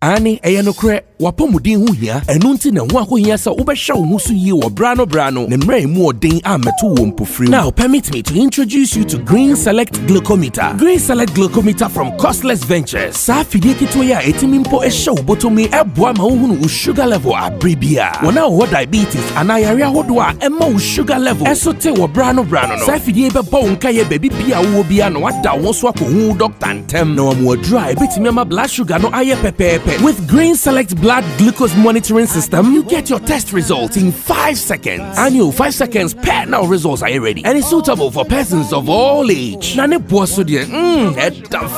Ani eyanokre wapomudin hu hia enu nti na ho ahohia sa wobehwa wo hu so yi wo brano ne mra mu odin ameto wo mpofri. Now permit me to introduce you to Green Select Glucometer. Green Select Glucometer from Costless Ventures. Sa fidie kito ya etimi mpo ehwa wo botomi eboa ma wo hu wo sugar level abribia. Wona wo diabetes ana yare ahodo a emma wo sugar level esote wo brano no. Sa fidie be bo nka ye baby bia wo bia no wada wo so akohu doctor ntem na wo mo dry betimi ma blood sugar no aye pepepe. With Green Select Blood Glucose Monitoring System, you get your test results in 5 seconds. Annual 5 seconds per now results are ready. And it's suitable for persons of all age. Nane boaso de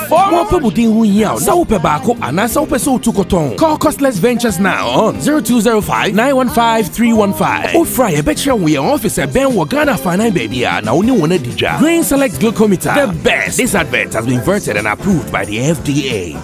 more people din hu yaw. Sa upe bako ana sa upe so tukoton. Call Costless Ventures now on 0205 915 315. Or fry a betcha we office at Ben Wagana Fine Baby na only one dija. Green Select Glucometer, the best. This advert has been vetted and approved by the FDA.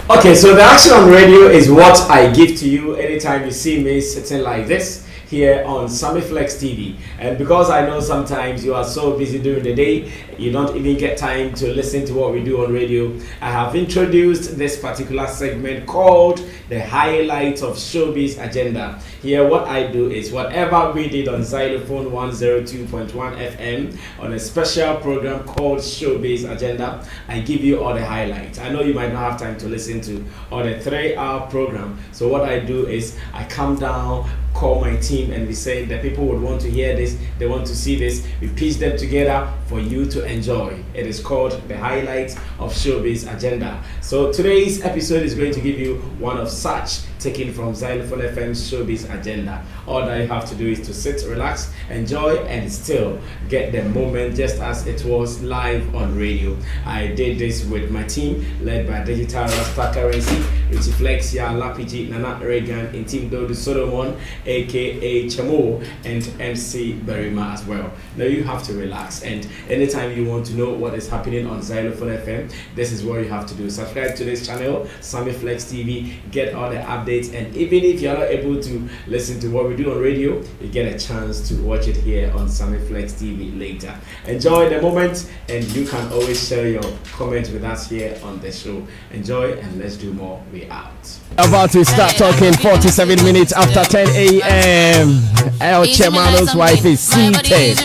Okay, so the action on radio is what I give to you anytime you see me sitting like this here on Sammy Flex TV. And because I know sometimes you are so busy during the day, you don't even get time to listen to what we do on radio, I have introduced this particular segment called the highlights of Showbiz Agenda. Here what I do is whatever we did on Xylophone 102.1 FM on a special program called Showbiz Agenda, I give you all the highlights. I know you might not have time to listen to all the 3-hour program, so what I do is I come down, call my team, and we say that people would want to hear this, they want to see this, we piece them together for you to enjoy. It is called the highlights of Showbiz Agenda. So today's episode is going to give you one of such, taken from Xylophone FM's Showbiz Agenda. All that you have to do is to sit, relax, enjoy, and still get the moment just as it was live on radio. I did this with my team led by Digital Rasta Currency, Richie Flex, Ya Lapiji, Nana Reagan, and Team Dodo Solomon, aka Chamo, and MC Berima as well. Now you have to relax, and anytime you want to know what is happening on Xylophone FM, this is what you have to do. Subscribe to this channel, Sammy Flex TV, get all the updates, and even if you're not able to listen to what we do on radio, you get a chance to watch it here on Sammy Flex TV later. Enjoy the moment, and you can always share your comments with us here on the show. Enjoy, and let's do more. We out. About to start talking 47 minutes after 10 a.m. El Chemano's wife is seated.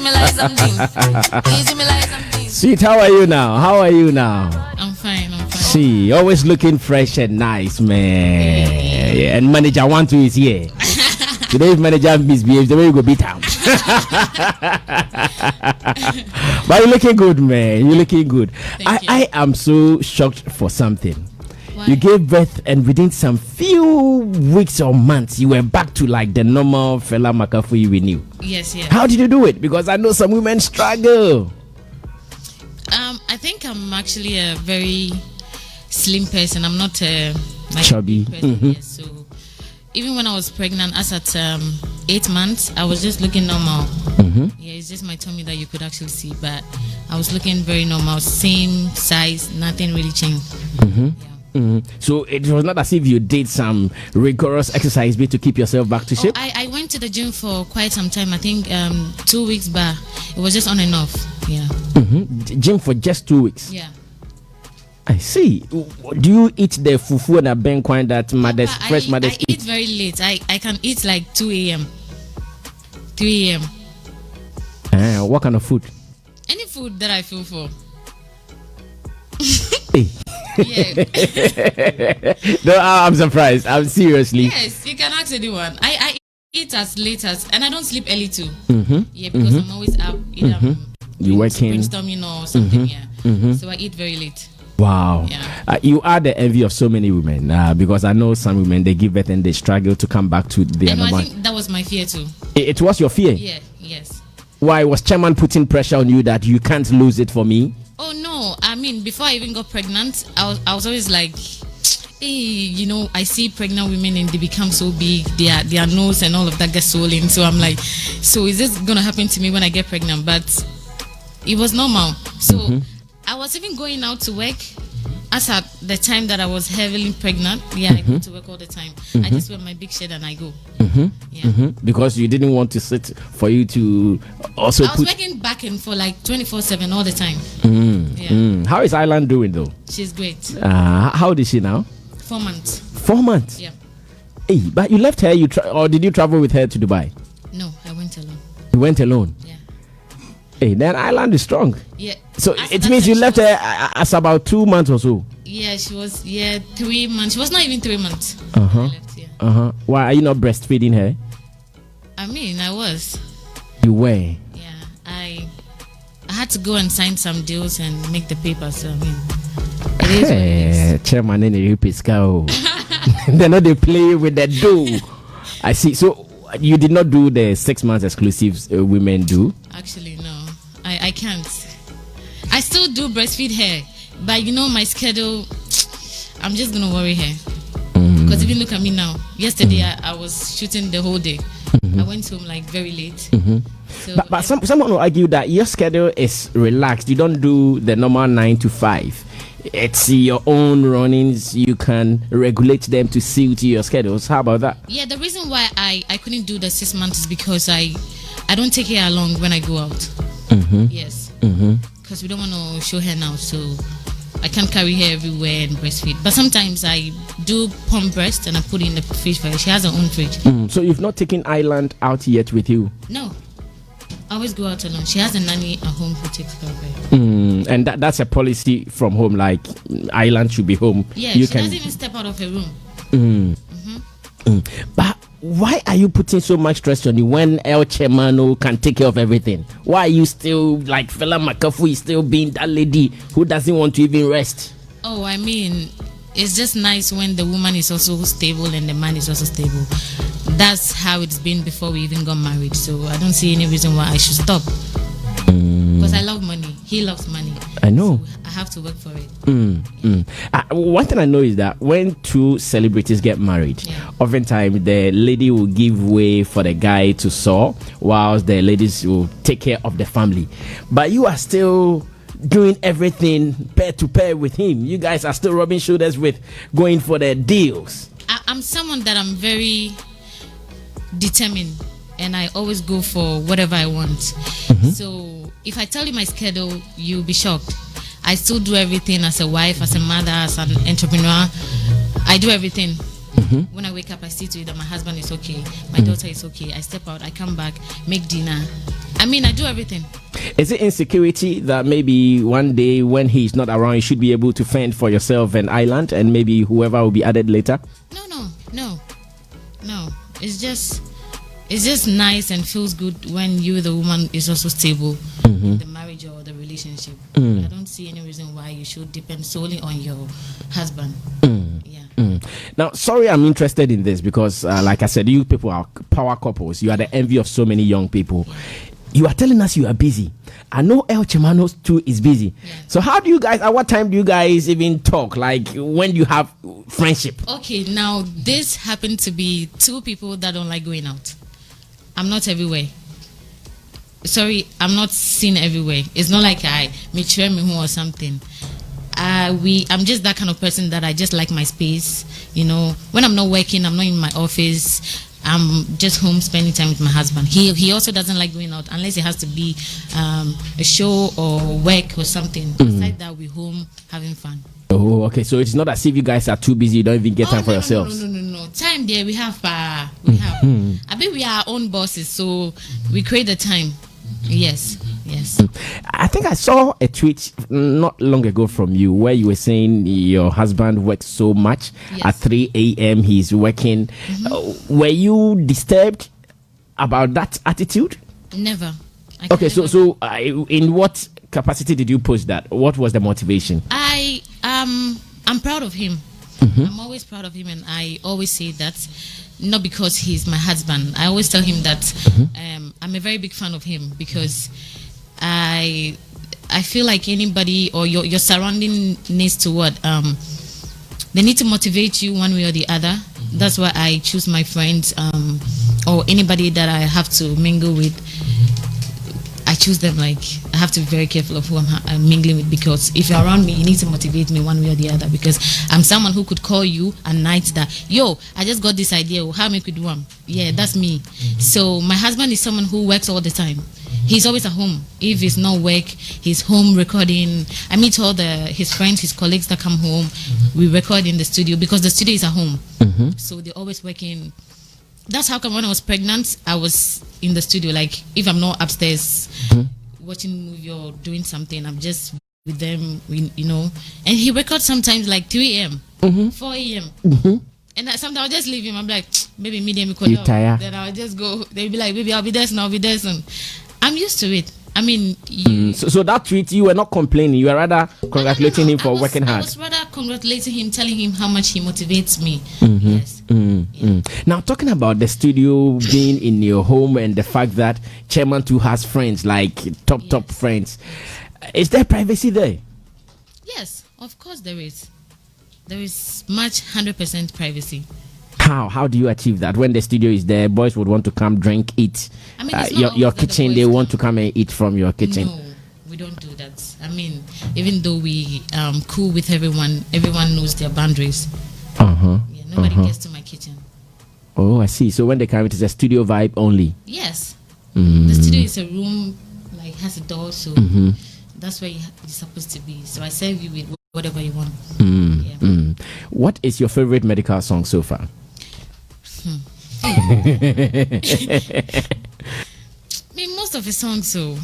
Sweet, how are you now? I'm fine. See, always looking fresh and nice, man. Yeah. And manager 1-2 is here. Today, if manager misbehaves, the way you go beat him. But you're looking good, man. You're looking good. I am so shocked for something. Why? You gave birth, and within some few weeks or months, you were back to like the normal fella Makafui we knew. Yes. How did you do it? Because I know some women struggle. I think I'm actually a very slim person. I'm not like chubby person. Mm-hmm. Yes, so even when I was pregnant, as at 8 months, I was just looking normal. Mm-hmm. Yeah, it's just my tummy that you could actually see, but I was looking very normal, same size, nothing really changed. Mm-hmm. Yeah. Mm-hmm. So it was not as if you did some rigorous exercise to keep yourself back to shape? I went to the gym for quite some time. I think 2 weeks back. It was just on and off. Yeah. Mm-hmm. Gym for just 2 weeks? Yeah. I see. Do you eat the fufu and a benquine that fresh mothers I eat very late. I can eat like 2 a.m. 3 a.m. What kind of food? Any food that I feel for. Hey. Yeah. No, I'm surprised. I'm seriously. Yes, you can ask anyone. I eat as late as, and I don't sleep early too. Mm-hmm. Yeah, because I'm always up. Either You working? brainstorming or something. Mm-hmm. Yeah. Mm-hmm. So I eat very late. Wow. Yeah. You are the envy of so many women because I know some women, they give birth and they struggle to come back to their normal. I think that was my fear too. It was your fear? Yeah. Yes. Why was chairman putting pressure on you that you can't lose it for me? Oh no, I mean, before I even got pregnant, I was always like, hey, I see pregnant women and they become so big, their nose and all of that gets swollen. So I'm like, so is this gonna happen to me when I get pregnant? But it was normal. So I was even going out to work as at the time that I was heavily pregnant, I go to work all the time. I just wear my big shirt and I go. Because you didn't want to sit for you to also I was working back and for like 24/7 all the time. How is Island doing though? She's great. How old is she now? 4 months. 4 months? Yeah. Hey, but you left her, or did you travel with her to Dubai? No, I went alone. You went alone? Yeah. Hey, then Island is strong. Yeah. So it means you left her as about 2 months or so? Yeah, she was 3 months. She was not even 3 months. I left, Why are you not breastfeeding her? I mean, I was. You were? Yeah, I had to go and sign some deals and make the papers. So I mean, it is what it is. Chairman in the Pisco. They're not they play with that dough. I see. So you did not do the 6 months exclusives women do? Actually, no. I can't. I still do breastfeed her, but my schedule. I'm just gonna worry her. Because even look at me now. Yesterday I was shooting the whole day. I went home like very late. So, but someone will argue that your schedule is relaxed. You don't do the normal 9 to 5. It's your own runnings. You can regulate them to suit your schedules. How about that? Yeah, the reason why I couldn't do the 6 months is because I don't take her along when I go out. Yes. Because we don't want to show her now, so I can't carry her everywhere and breastfeed. But sometimes I do pump breast and I put it in the fridge for her. She has her own fridge. So you've not taken Island out yet with you? No. I always go out alone. She has a nanny at home who takes care of her. And that's a policy from home, like Island should be home. Yeah, she doesn't even step out of her room. But why are you putting so much stress on you when El Chemano can take care of everything? Why are you still like fella Makafui still being that lady who doesn't want to even rest? Oh, I mean, it's just nice when the woman is also stable and the man is also stable. That's how it's been before we even got married. So I don't see any reason why I should stop. Because I love money. He loves money. I know. So I have to work for it. One thing I know is that when two celebrities get married, oftentimes the lady will give way for the guy to soar, whilst the ladies will take care of the family. But you are still doing everything pair to pair with him. You guys are still rubbing shoulders with going for the deals. I'm someone that I'm very determined, and I always go for whatever I want. So if I tell you my schedule, you'll be shocked. I still do everything as a wife, as a mother, as an entrepreneur. I do everything. When I wake up, I see to it that my husband is okay, my daughter is okay. I step out, I come back, make dinner. I mean, I do everything. Is it insecurity that maybe one day when he's not around, you should be able to fend for yourself and Island, and maybe whoever will be added later? No. It's just nice and feels good when you, the woman, is also stable in the marriage or the relationship. I don't see any reason why you should depend solely on your husband. Now, sorry, I'm interested in this because, like I said, you people are power couples. You are the envy of so many young people. You are telling us you are busy. I know El Chemanos too is busy. So how do you guys, at what time do you guys even talk? Like when you have friendship? Okay, now this happened to be two people that don't like going out. I'm not everywhere. Sorry, I'm not seen everywhere. It's not like I mature me or something. I'm just that kind of person that I just like my space. When I'm not working, I'm not in my office. I'm just home spending time with my husband. He also doesn't like going out unless it has to be a show or work or something. Besides that, we're home having fun. Oh, okay. So it's not as if you guys are too busy. You don't even get time for yourselves. No. Time there we have. I bet we are our own bosses, so we create the time. Yes. I think I saw a tweet not long ago from you where you were saying your husband works so much. At 3 a.m. he's working. Were you disturbed about that attitude? Never. Okay, so in what capacity did you post that? What was the motivation? I'm proud of him. I'm always proud of him, and I always say that not because he's my husband. I always tell him that I'm a very big fan of him because I feel like anybody or your surrounding needs to they need to motivate you one way or the other. That's why I choose my friends or anybody that I have to mingle with. I choose them. Like, I have to be very careful of who I'm mingling with, because if you're around me, you need to motivate me one way or the other, because I'm someone who could call you at night that, yo, I just got this idea, how make we do one? Yeah, that's me. So my husband is someone who works all the time. He's always at home. If it's not work, he's home recording. I meet all his friends, his colleagues that come home. We record in the studio because the studio is at home. So they're always working. That's how come when I was pregnant, I was in the studio. Like, if I'm not upstairs watching a movie or doing something, I'm just with them, you know. And he records sometimes like 3 a.m., 4 a.m. And sometimes I'll just leave him. I'm like, baby, medium, you tired. Then I'll just go. They'll be like, baby, I'll be there soon, I'll be there soon. I'm used to it. I mean, so that tweet, you were not complaining. You were rather congratulating him for working hard. I was rather congratulating him, telling him how much he motivates me. Yes. Now, talking about the studio being in your home and the fact that Chairman too has friends, like top friends, is there privacy there? Yes, of course there is. There is much 100% privacy. How do you achieve that? When the studio is there, boys would want to come drink, eat. I mean, your kitchen, they want to come and eat from your kitchen. No, we don't do that. I mean, even though we cool with everyone knows their boundaries. Yeah, nobody gets to my kitchen. Oh, I see. So when they come, it is a studio vibe only. Yes. The studio is a room, like, has a door, so that's where you're supposed to be. So I serve you with whatever you want. What is your favorite Medikal song so far? I mean, most of his songs, so.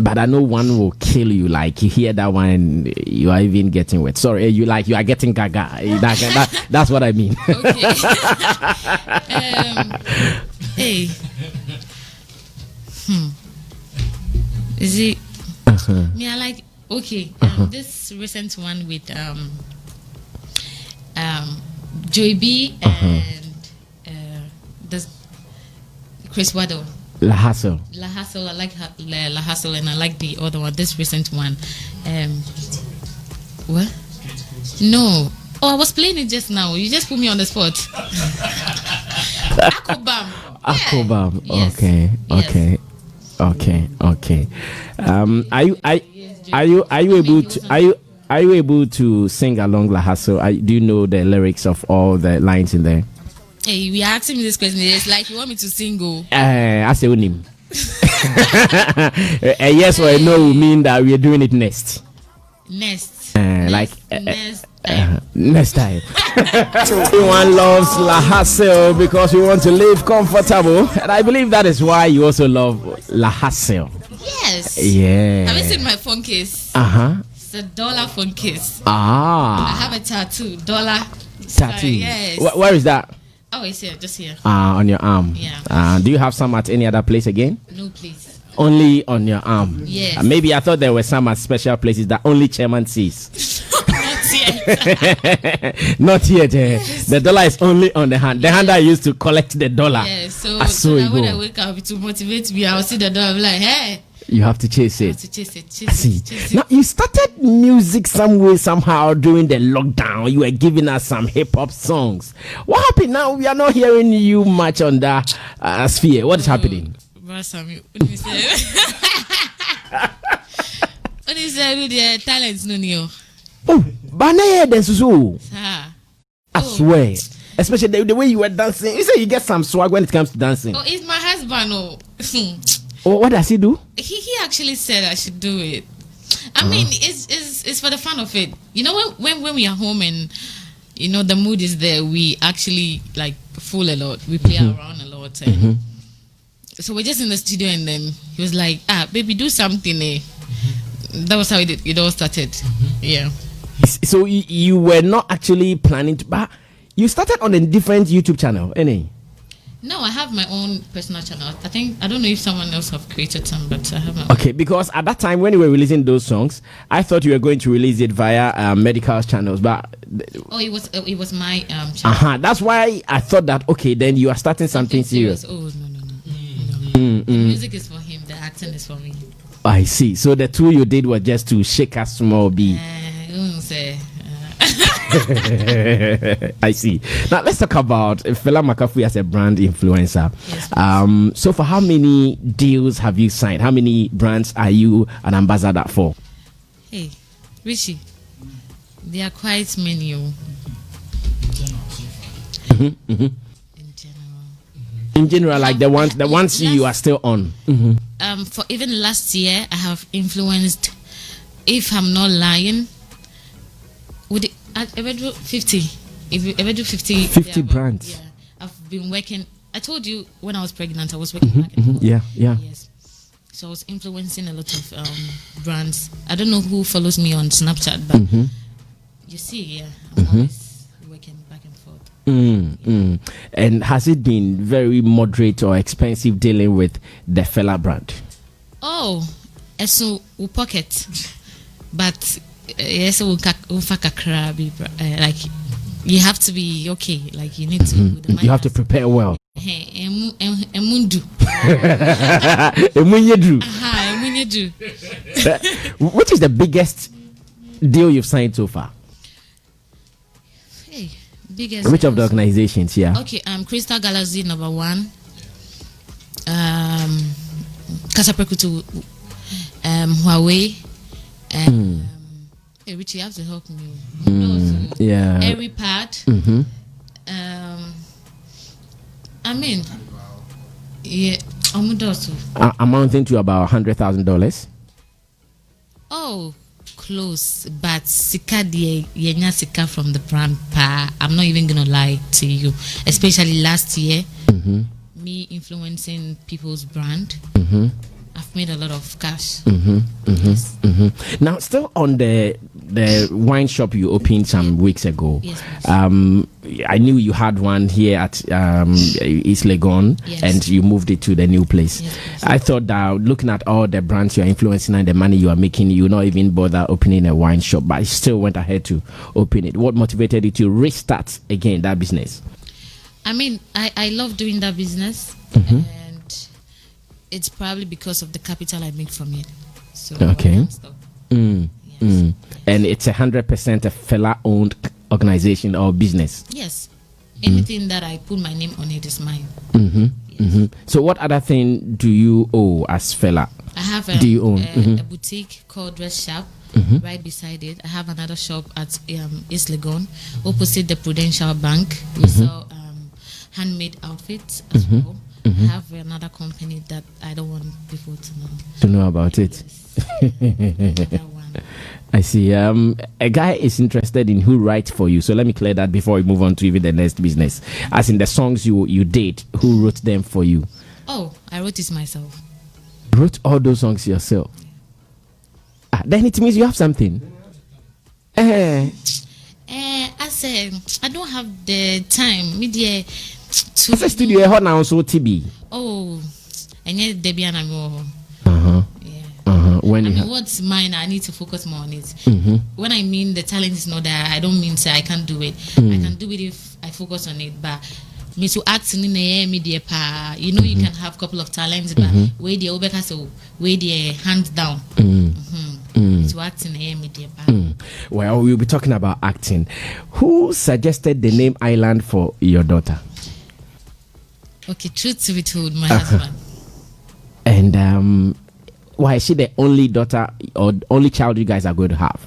But I know one will kill you. Like, you hear that one, you are even getting wet. Sorry, you are getting gaga. That's what I mean. Okay. Hey. Is it? Me, I like. Okay. This recent one with Joy B and this Chris Waddle. La Hustle. I like La Hustle, and I like the other one. This recent one. What? No. Oh, I was playing it just now. You just put me on the spot. Akuapem. Akuapem. Yes. Okay. Are you able to sing along La Hustle? Do you know the lyrics of all the lines in there? Hey, we are asking me this question. It's like you want me to sing. I say him. A yes or a no will mean that we are doing it next. Next time. Everyone loves La Hustle because we want to live comfortable, and I believe that is why you also love La Hustle. Yes. Yeah. Have you seen my phone case? It's a $1 phone case. I have a tattoo. $1 tattoo. Yes. Where is that? Oh, it's here, just here. On your arm. Yeah. Do you have some at any other place again? No, please. Only on your arm. Yes. Maybe I thought there were some at special places that only chairman sees. Not yet. Not yet. The $1 is only on the hand. The hand I used to collect the $1. Yeah. So that when I wake up to motivate me, I'll see the $1. I'm like, hey. You have to chase it. I have to chase it. Now, you started music some way, somehow during the lockdown. You were giving us some hip hop songs. What happened now? We are not hearing you much on the sphere. What is happening? Sammy, what is the talents no new? Oh, Banaya Densu. I swear. Especially the way you were dancing. You say you get some swag when it comes to dancing. Oh, it's my husband. Oh, what does he do? He actually said I should do it. I mean, it's for the fun of it. You know, when we are home and you know the mood is there, we actually like fool a lot. We play around a lot. And so we're just in the studio, and then he was like, baby, do something. That was how it all started. Yeah. So you were not actually planning to, but you started on a different YouTube channel, innit? No, I have my own personal channel. I don't know if someone else have created some, but I have my own. Okay, because at that time when you were releasing those songs, I thought you were going to release it via Medikal channels, but it was my channel. That's why I thought that then you are starting something serious. Oh no. The music is for him. The acting is for me. I see. So the two you did were just to shake us small, B. I wouldn't say. I see. Now let's talk about Fela Makafui as a brand influencer. Yes, so for how many deals have you signed? How many brands are you an ambassador for? Hey, Richie, there are quite many. In general, like the ones you are still on. For even last year, I have influenced, if I'm not lying, would it, I ever do 50? If you ever do 50 brands. Yeah, I've been working. I told you when I was pregnant, I was working back and forth. Yeah. Yes. So I was influencing a lot of brands. I don't know who follows me on Snapchat, but you see, yeah, I'm always working back and forth. And has it been very moderate or expensive dealing with the Fela brand? Oh, so we pocket, but yes, like you have to be okay. Like you need to. You have to prepare well. Emundu. What is the biggest deal you've signed so far? Hey, biggest. Which of the organizations? Yeah. Okay, Crystal Galaxy #1. Kasaprekutu, Huawei. Hey, Richie, you have to help me. Yeah. Every part. I mean, yeah, amounting to about $100,000. Oh, close, but sika die yenya sika from the brand pa. I'm not even gonna lie to you. Especially last year, me influencing people's brand. I've made a lot of cash. Yes. Now, still on the wine shop you opened some weeks ago. Yes, I knew you had one here at East Legon, yes, and you moved it to the new place. Yes, I thought that looking at all the brands you're influencing and the money you are making, you not even bother opening a wine shop, but I still went ahead to open it. What motivated you to restart again that business? I mean, I love doing that business, and it's probably because of the capital I make from it. So okay. Yes. And it's 100% a Fela-owned organization or business. Yes. Anything that I put my name on it is mine. Yes. So what other thing do you owe as Fela? I have do you own? A boutique called Dress Shop. Right beside it, I have another shop at East Legon, opposite the Prudential Bank. We sell handmade outfits as well. I have another company that I don't want people to know about it. That one. I see. A guy is interested in who writes for you. So let me clear that before we move on to even the next business. As in the songs you did, who wrote them for you? Oh, I wrote it myself. Wrote all those songs yourself? Then it means you have something. I said I don't have the time. Media to the studio now so TB. Oh, and yet Debbie and I'm when I mean, what's mine, I need to focus more on it. When I mean the talent is not there, I don't mean say I can't do it. I can do it if I focus on it. But me to act in the media pa, you know, you can have a couple of talents, but where the obeka so where the hands down. To act in the media pa. Well, we'll be talking about acting. Who suggested the name Island for your daughter? Okay, truth to be told, my husband. And why is she the only daughter or only child you guys are going to have?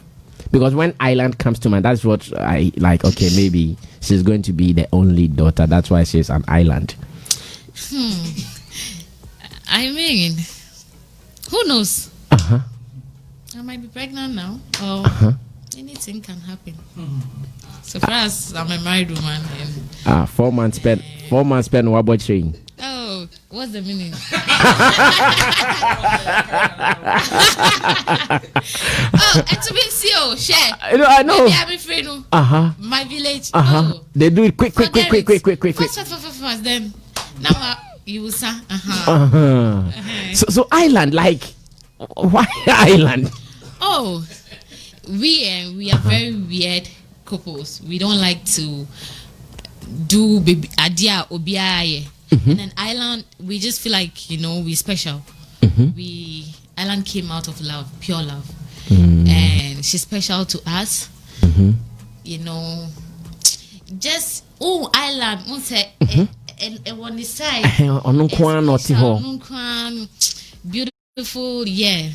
Because when Island comes to mind, that's what I like. Okay, maybe she's going to be the only daughter. That's why she's an island. I mean, who knows? I might be pregnant now, or anything can happen. So far as I'm a married woman, and 4 months spent. 4 months spent. What about train? Oh, what's the meaning? And to be CEO, share. I know. Maybe I'm afraid of my village. They do it quick. Fast. Then now you will say, So island, like, why island? Oh, we are very weird couples. We don't like to do baby adia obiaye. And then Island, we just feel like, you know, we're special. Island came out of love, pure love. And she's special to us. just island. One say on the side. Beautiful, yeah.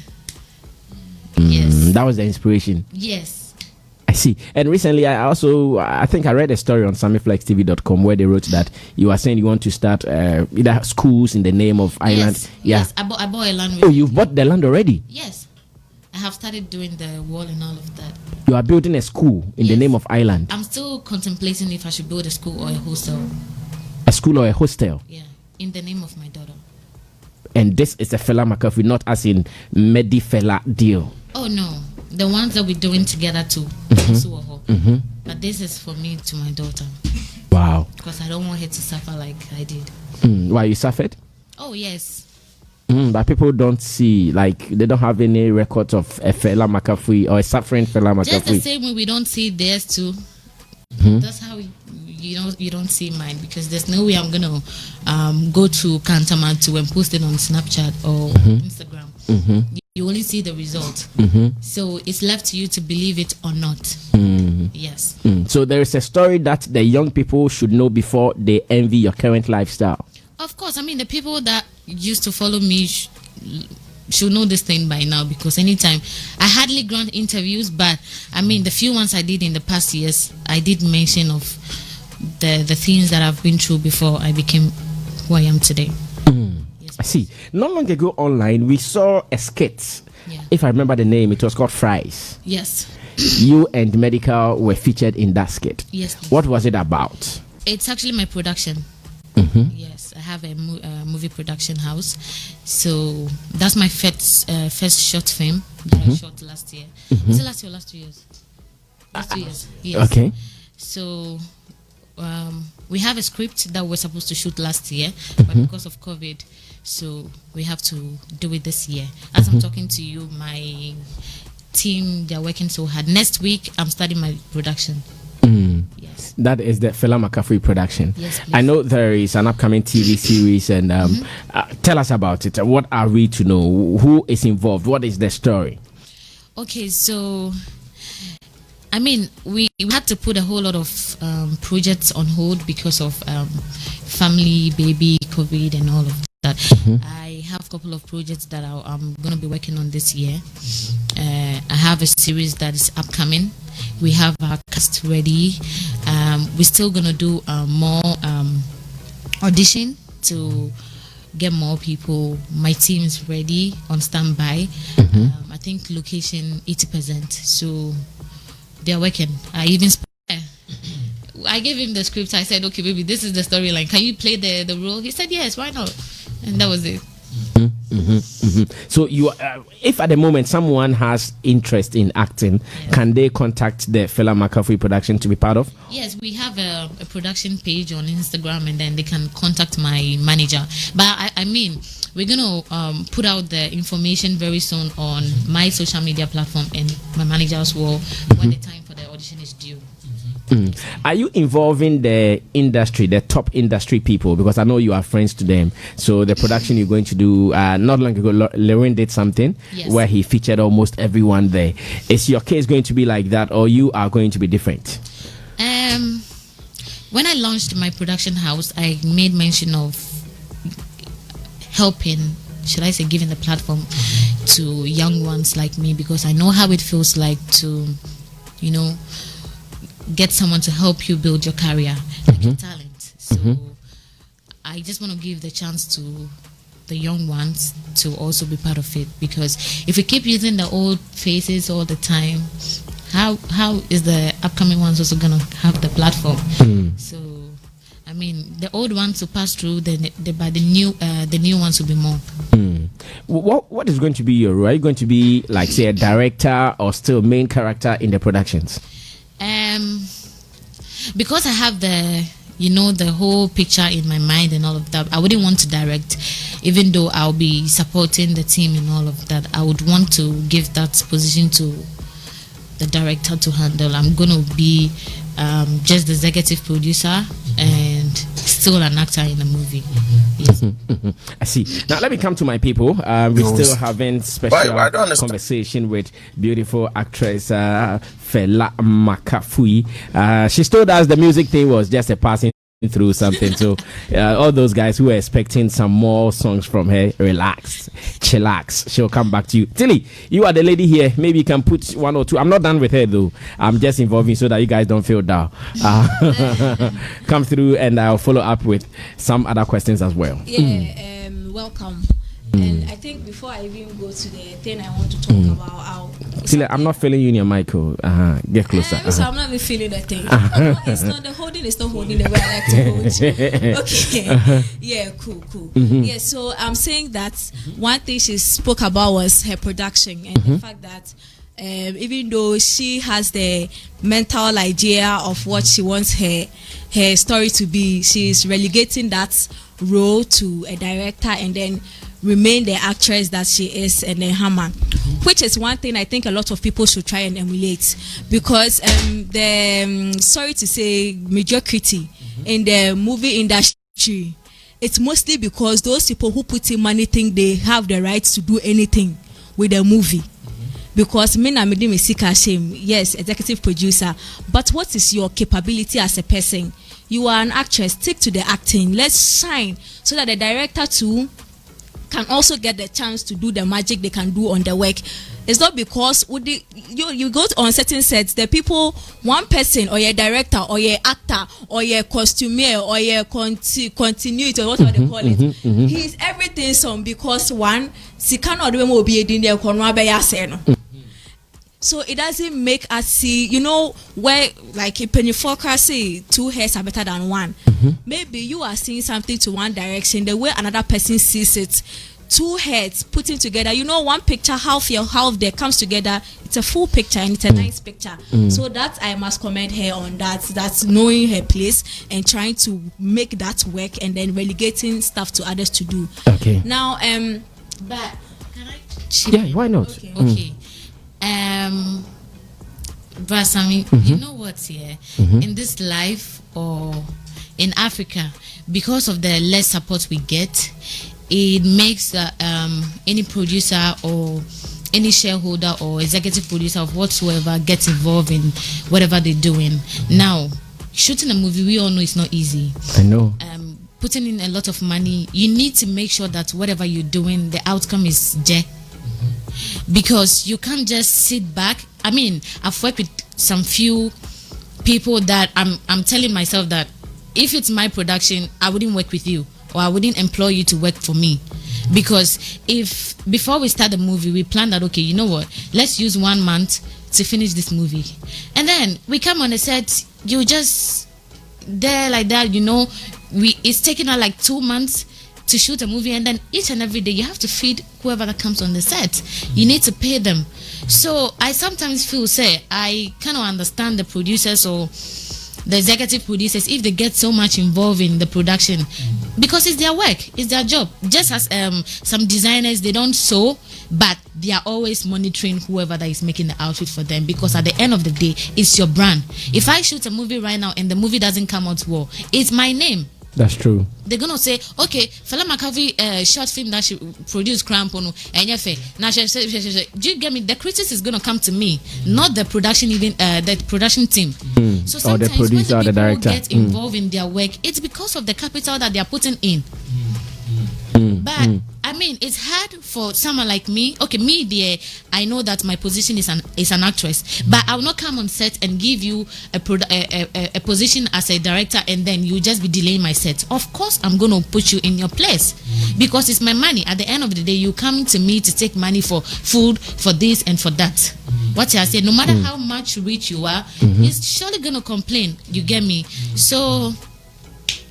Yes. That was the inspiration. Yes. I see. And recently, I think I read a story on SammyFlexTV.com where they wrote that you are saying you want to start either schools in the name of island. Yes. I bought a land. You've bought the land already? Yes. I have started doing the wall and all of that. You are building a school in the name of island? I'm still contemplating if I should build a school or a hostel. A school or a hostel? Yeah, in the name of my daughter. And this is a Fela Makafui, not as in Medifela deal? Oh, no. The ones that we're doing together too. But this is for me to my daughter. Wow. Because I don't want her to suffer like I did. Why, you suffered? Oh, yes. But people don't see, like, they don't have any records of a Fela Makafui or a suffering Fela Makafui. Just the same way we don't see theirs too. That's how you don't see mine, because there's no way I'm gonna go to Kantamatu and post it on Snapchat or Instagram. You only see the result. So it's left to you to believe it or not. Yes. So there is a story that the young people should know before they envy your current lifestyle. Of course. I mean, the people that used to follow me should know this thing by now, because anytime I hardly grant interviews, but I mean, the few ones I did in the past years, I did mention of the things that I've been through before I became who I am today. I see. Not long ago online, we saw a skit. If I remember the name, it was called Fries. Yes. You and Medikal were featured in that skit. Yes. Please. What was it about? It's actually my production. Yes, I have a movie production house. So that's my first short film that I shot last year. Was it last year or last 2 years? Last 2 years. Yes. Okay. So we have a script that we're supposed to shoot last year, but because of COVID, so we have to do it this year. As I'm talking to you, my team, they're working so hard. Next week, I'm starting my production. Yes. That is the Fela Makafui production. Yes, please. I know there is an upcoming TV series, and tell us about it. What are we to know? Who is involved? What is the story? Okay, so I mean, we had to put a whole lot of projects on hold because of family, baby, COVID, and all of that. I have a couple of projects that I'm going to be working on this year. I have a series that is upcoming. We have our cast ready. We're still going to do more audition to get more people. My team is ready, on standby. I think location 80%. So they're working. I gave him the script. I said, okay, baby, this is the storyline. Can you play the role? He said, yes, why not? And that was it. So you, if at the moment someone has interest in acting, can they contact the Fela Makafui production to be part of? Yes, we have a production page on Instagram, and then they can contact my manager. But I mean, we're gonna put out the information very soon on my social media platform and my manager as well when the time for the audition is due. Are you involving the industry, the top industry people? Because I know you are friends to them. So the production you're going to do, not long ago, Lorraine did something where he featured almost everyone there. Is your case going to be like that, or you are going to be different? When I launched my production house, I made mention of helping, should I say, giving the platform to young ones like me, because I know how it feels like to, get someone to help you build your career, like your talent. So I just want to give the chance to the young ones to also be part of it, because if we keep using the old faces all the time, how is the upcoming ones also gonna have the platform? So I mean, the old ones will pass through, then but the new ones will be more. What is going to be your role? Are you going to be like, say, a director or still main character in the productions? Because I have the whole picture in my mind and all of that, I wouldn't want to direct, even though I'll be supporting the team and all of that. I would want to give that position to the director to handle. I'm gonna be just the executive producer and still an actor in the movie. Yes. I see. Now let me come to my people. We're still having special conversation with beautiful actress Fela Makafui. She told us the music thing was just a passing through something. So all those guys who are expecting some more songs from her, relax, chillax. She'll come back to you. Tilly, you are the lady here. Maybe you can put one or two. I'm not done with her though. I'm just involving so that you guys don't feel down. Come through and I'll follow up with some other questions as well. Yeah, welcome. And I think before I even go to the thing I want to talk about, I'm not feeling you in your mic. Get closer. So I'm not even feeling the thing. It's not the holding. It's not holding the way I like to hold you. Okay. Yeah. Cool. Yeah. So I'm saying that one thing she spoke about was her production and the fact that even though she has the mental idea of what she wants her story to be, she's relegating that role to a director and then remain the actress that she is and then hammer, which is one thing I think a lot of people should try and emulate, because sorry to say mediocrity in the movie industry, it's mostly because those people who put in money think they have the rights to do anything with the movie. Because yes, executive producer, but what is your capability as a person? You are an actress, stick to the acting, let's shine, so that the director too can also get the chance to do the magic they can do on the work. It's not because you go on certain sets, the people, one person or your director or your actor or your costumier or your continuity or whatever they call it, he's everything some because one, she cannot do be in there. So it doesn't make us see, where like in Pennyfolker say 2 heads are better than one. Maybe you are seeing something to one direction, the way another person sees it, 2 heads putting together, one picture, half there comes together, it's a full picture and it's a nice picture. So that I must commend her on that. That's knowing her place and trying to make that work and then relegating stuff to others to do. Okay. Now, But can I? Yeah, why not? Okay. But Sammy, you know what's here in this life or in Africa, because of the less support we get, it makes any producer or any shareholder or executive producer of whatsoever get involved in whatever they're doing. Now, shooting a movie, we all know it's not easy. I know. Putting in a lot of money, you need to make sure that whatever you're doing, the outcome is because you can't just sit back. I mean, I've worked with some few people that I'm telling myself that if it's my production, I wouldn't work with you or I wouldn't employ you to work for me. Because if before we start the movie, we plan that, okay, you know what, let's use 1 month to finish this movie. And then we come on the set, you just there like that, it's taking us like 2 months to shoot a movie, and then each and every day you have to feed whoever that comes on the set. You need to pay them. So I sometimes feel, I kind of understand the producers or the executive producers if they get so much involved in the production, because it's their work, it's their job. Just as some designers, they don't sew, but they are always monitoring whoever that is making the outfit for them, because at the end of the day, it's your brand. If I shoot a movie right now and the movie doesn't come out well, it's my name. That's true. They're gonna say, okay, Fela Makafui short film that she produced Crampono and now do you get me? The critics is gonna come to me, not the production, even the production team. So sometimes or the producer, when the or the director get involved in their work, it's because of the capital that they are putting in. But I mean, it's hard for someone like me. Okay, me there, I know that my position is an actress, but I will not come on set and give you a position as a director and then you just be delaying my set. Of course, I'm gonna put you in your place because it's my money. At the end of the day, you coming to me to take money for food, for this and for that. What I say, no matter how much rich you are, it's surely gonna complain. You get me? So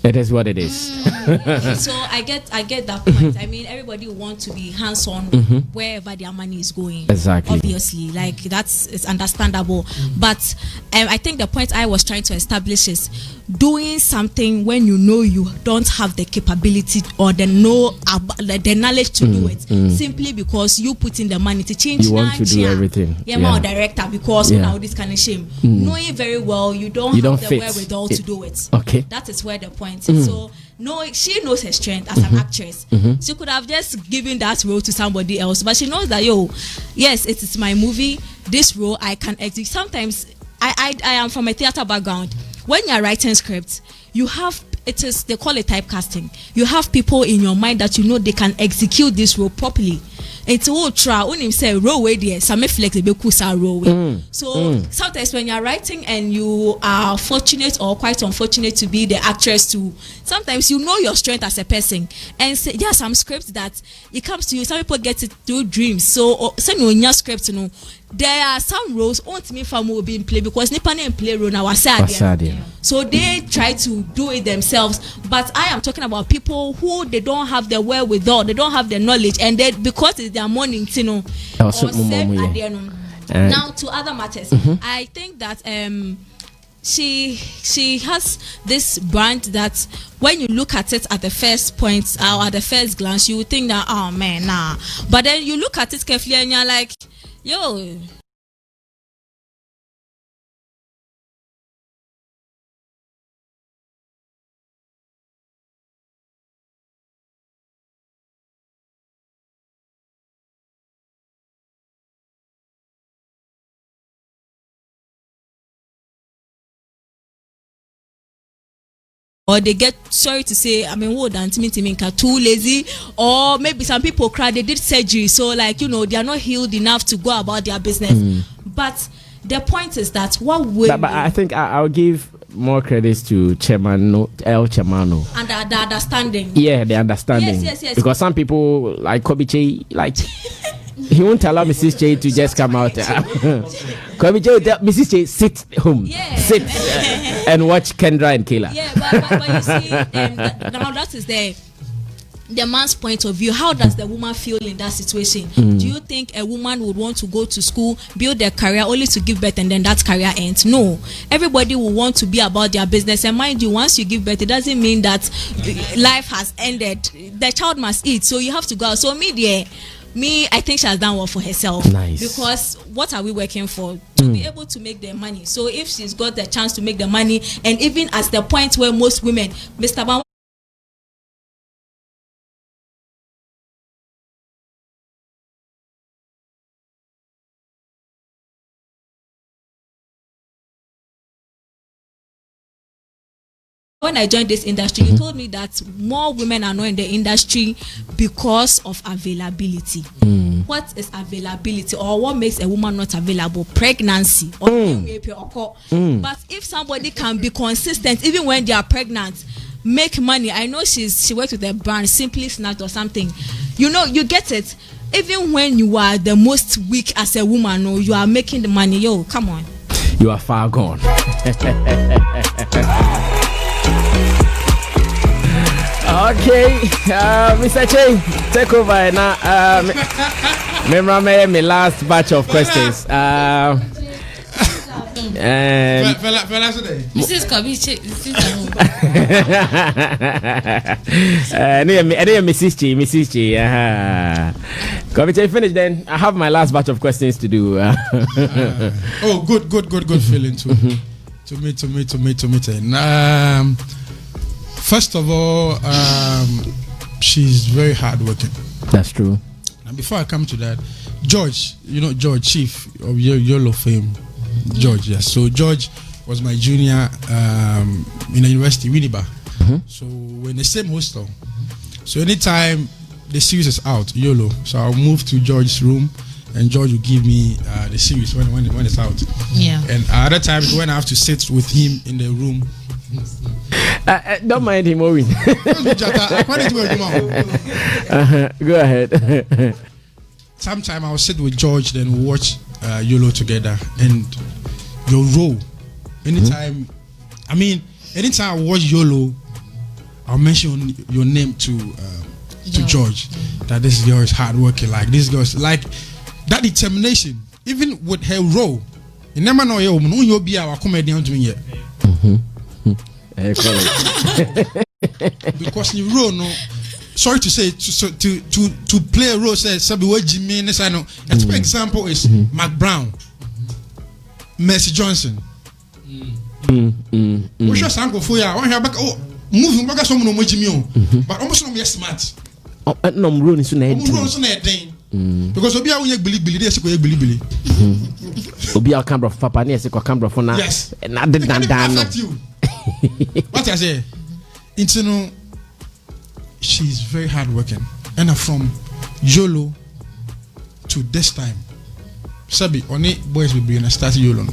it is what it is. So I get that point. I mean, everybody wants to be hands-on wherever their money is going. Exactly. Obviously, like it's understandable. But I think the point I was trying to establish is doing something when you know you don't have the capability or the knowledge to do it, simply because you put in the money to change. You want to do everything. Yeah, director, because now this kind of shame. Knowing very well you don't have the wherewithal to do it. Okay. That is where the point point. So no, she knows her strength as an actress. She could have just given that role to somebody else, but she knows that yes, it is my movie. This role I can execute. Sometimes I am from a theater background. When you are writing scripts, you have they call it typecasting. You have people in your mind that you know they can execute this role properly. It's all try only say role way there Sammy flex be kusa role way. So sometimes when you're writing and you are fortunate or quite unfortunate to be the actress too, sometimes you know your strength as a person and say there are some scripts that it comes to you. Some people get it through dreams. So send you your script, you know. There are some roles won't me for will be in play because nipa na play role now so they try to do it themselves. But I am talking about people who they don't have the wherewithal, they don't have the knowledge, and they because it's their morning, you know, or now to other matters. I think that she has this brand that when you look at it at the first point or at the first glance, you would think that oh man, nah. But then you look at it carefully and you're like, yo. Or they get, sorry to say, I mean, what and too lazy, or maybe some people cry, they did surgery, so like, you know, they are not healed enough to go about their business. But the point is that what will but I think I'll give more credits to El Chamano. And the understanding. Yeah, the understanding. Yes. Because some people like Kobiche, like he won't allow Mrs. J to just come out. Kobiche will tell Mrs. J sit home, sit and watch Kendra and Kayla. Yeah, but you see, now that is the man's point of view. How does the woman feel in that situation? Do you think a woman would want to go to school, build their career only to give birth and then that career ends? No. Everybody will want to be about their business. And mind you, once you give birth, it doesn't mean that life has ended. The child must eat. So you have to go out. So I think she has done well for herself. Nice. Because what are we working for? To be able to make the money. So if she's got the chance to make the money, and even at the point where most women, Mr. Bam, when I joined this industry, you told me that more women are not in the industry because of availability. What is availability, or what makes a woman not available? Pregnancy. But if somebody can be consistent even when they are pregnant, make money. I know she works with a brand, Simply Snack or something. You know, you get it. Even when you are the most weak as a woman, or you are making the money. Yo, come on. You are far gone. Okay, Mr. Che, take over now. Remember my last batch of questions. Mrs. Kobiche, Mrs. Chi. Kobiche, finish then. I have my last batch of questions to do. Oh, good feeling to meet. First of all, she's very hardworking. That's true. And before I come to that, George, you know George, chief of YOLO fame, George. Yes. So George was my junior in the university, Winneba. So we're in the same hostel. So anytime the series is out, YOLO, so I'll move to George's room, and George will give me the series when it's out. Yeah. And other times when I have to sit with him in the room. Don't mind him, Owen. Go ahead. Sometime I'll sit with George, then we'll watch YOLO together. And your role, anytime I watch YOLO, I'll mention your name to George. That this girl is hardworking. Like this girl is like that determination. Even with her role, you never know you'll be our comedian doing it. Because you role, no. Sorry to say, to play a role, say somebody Jimmy. I know. For example, is Mac Brown, Mercy Johnson. We just uncle for ya. moving back some no more Jimmy, but almost no more smart. No, I'm running soon. Because Obia will believe this, will believe. Obia camera for Papa, yes, a camera for now. Yes, and I didn't affect you. What I say, it's no, she's very hardworking, and from YOLO to this time, Sabi, only boys will be in a start YOLO,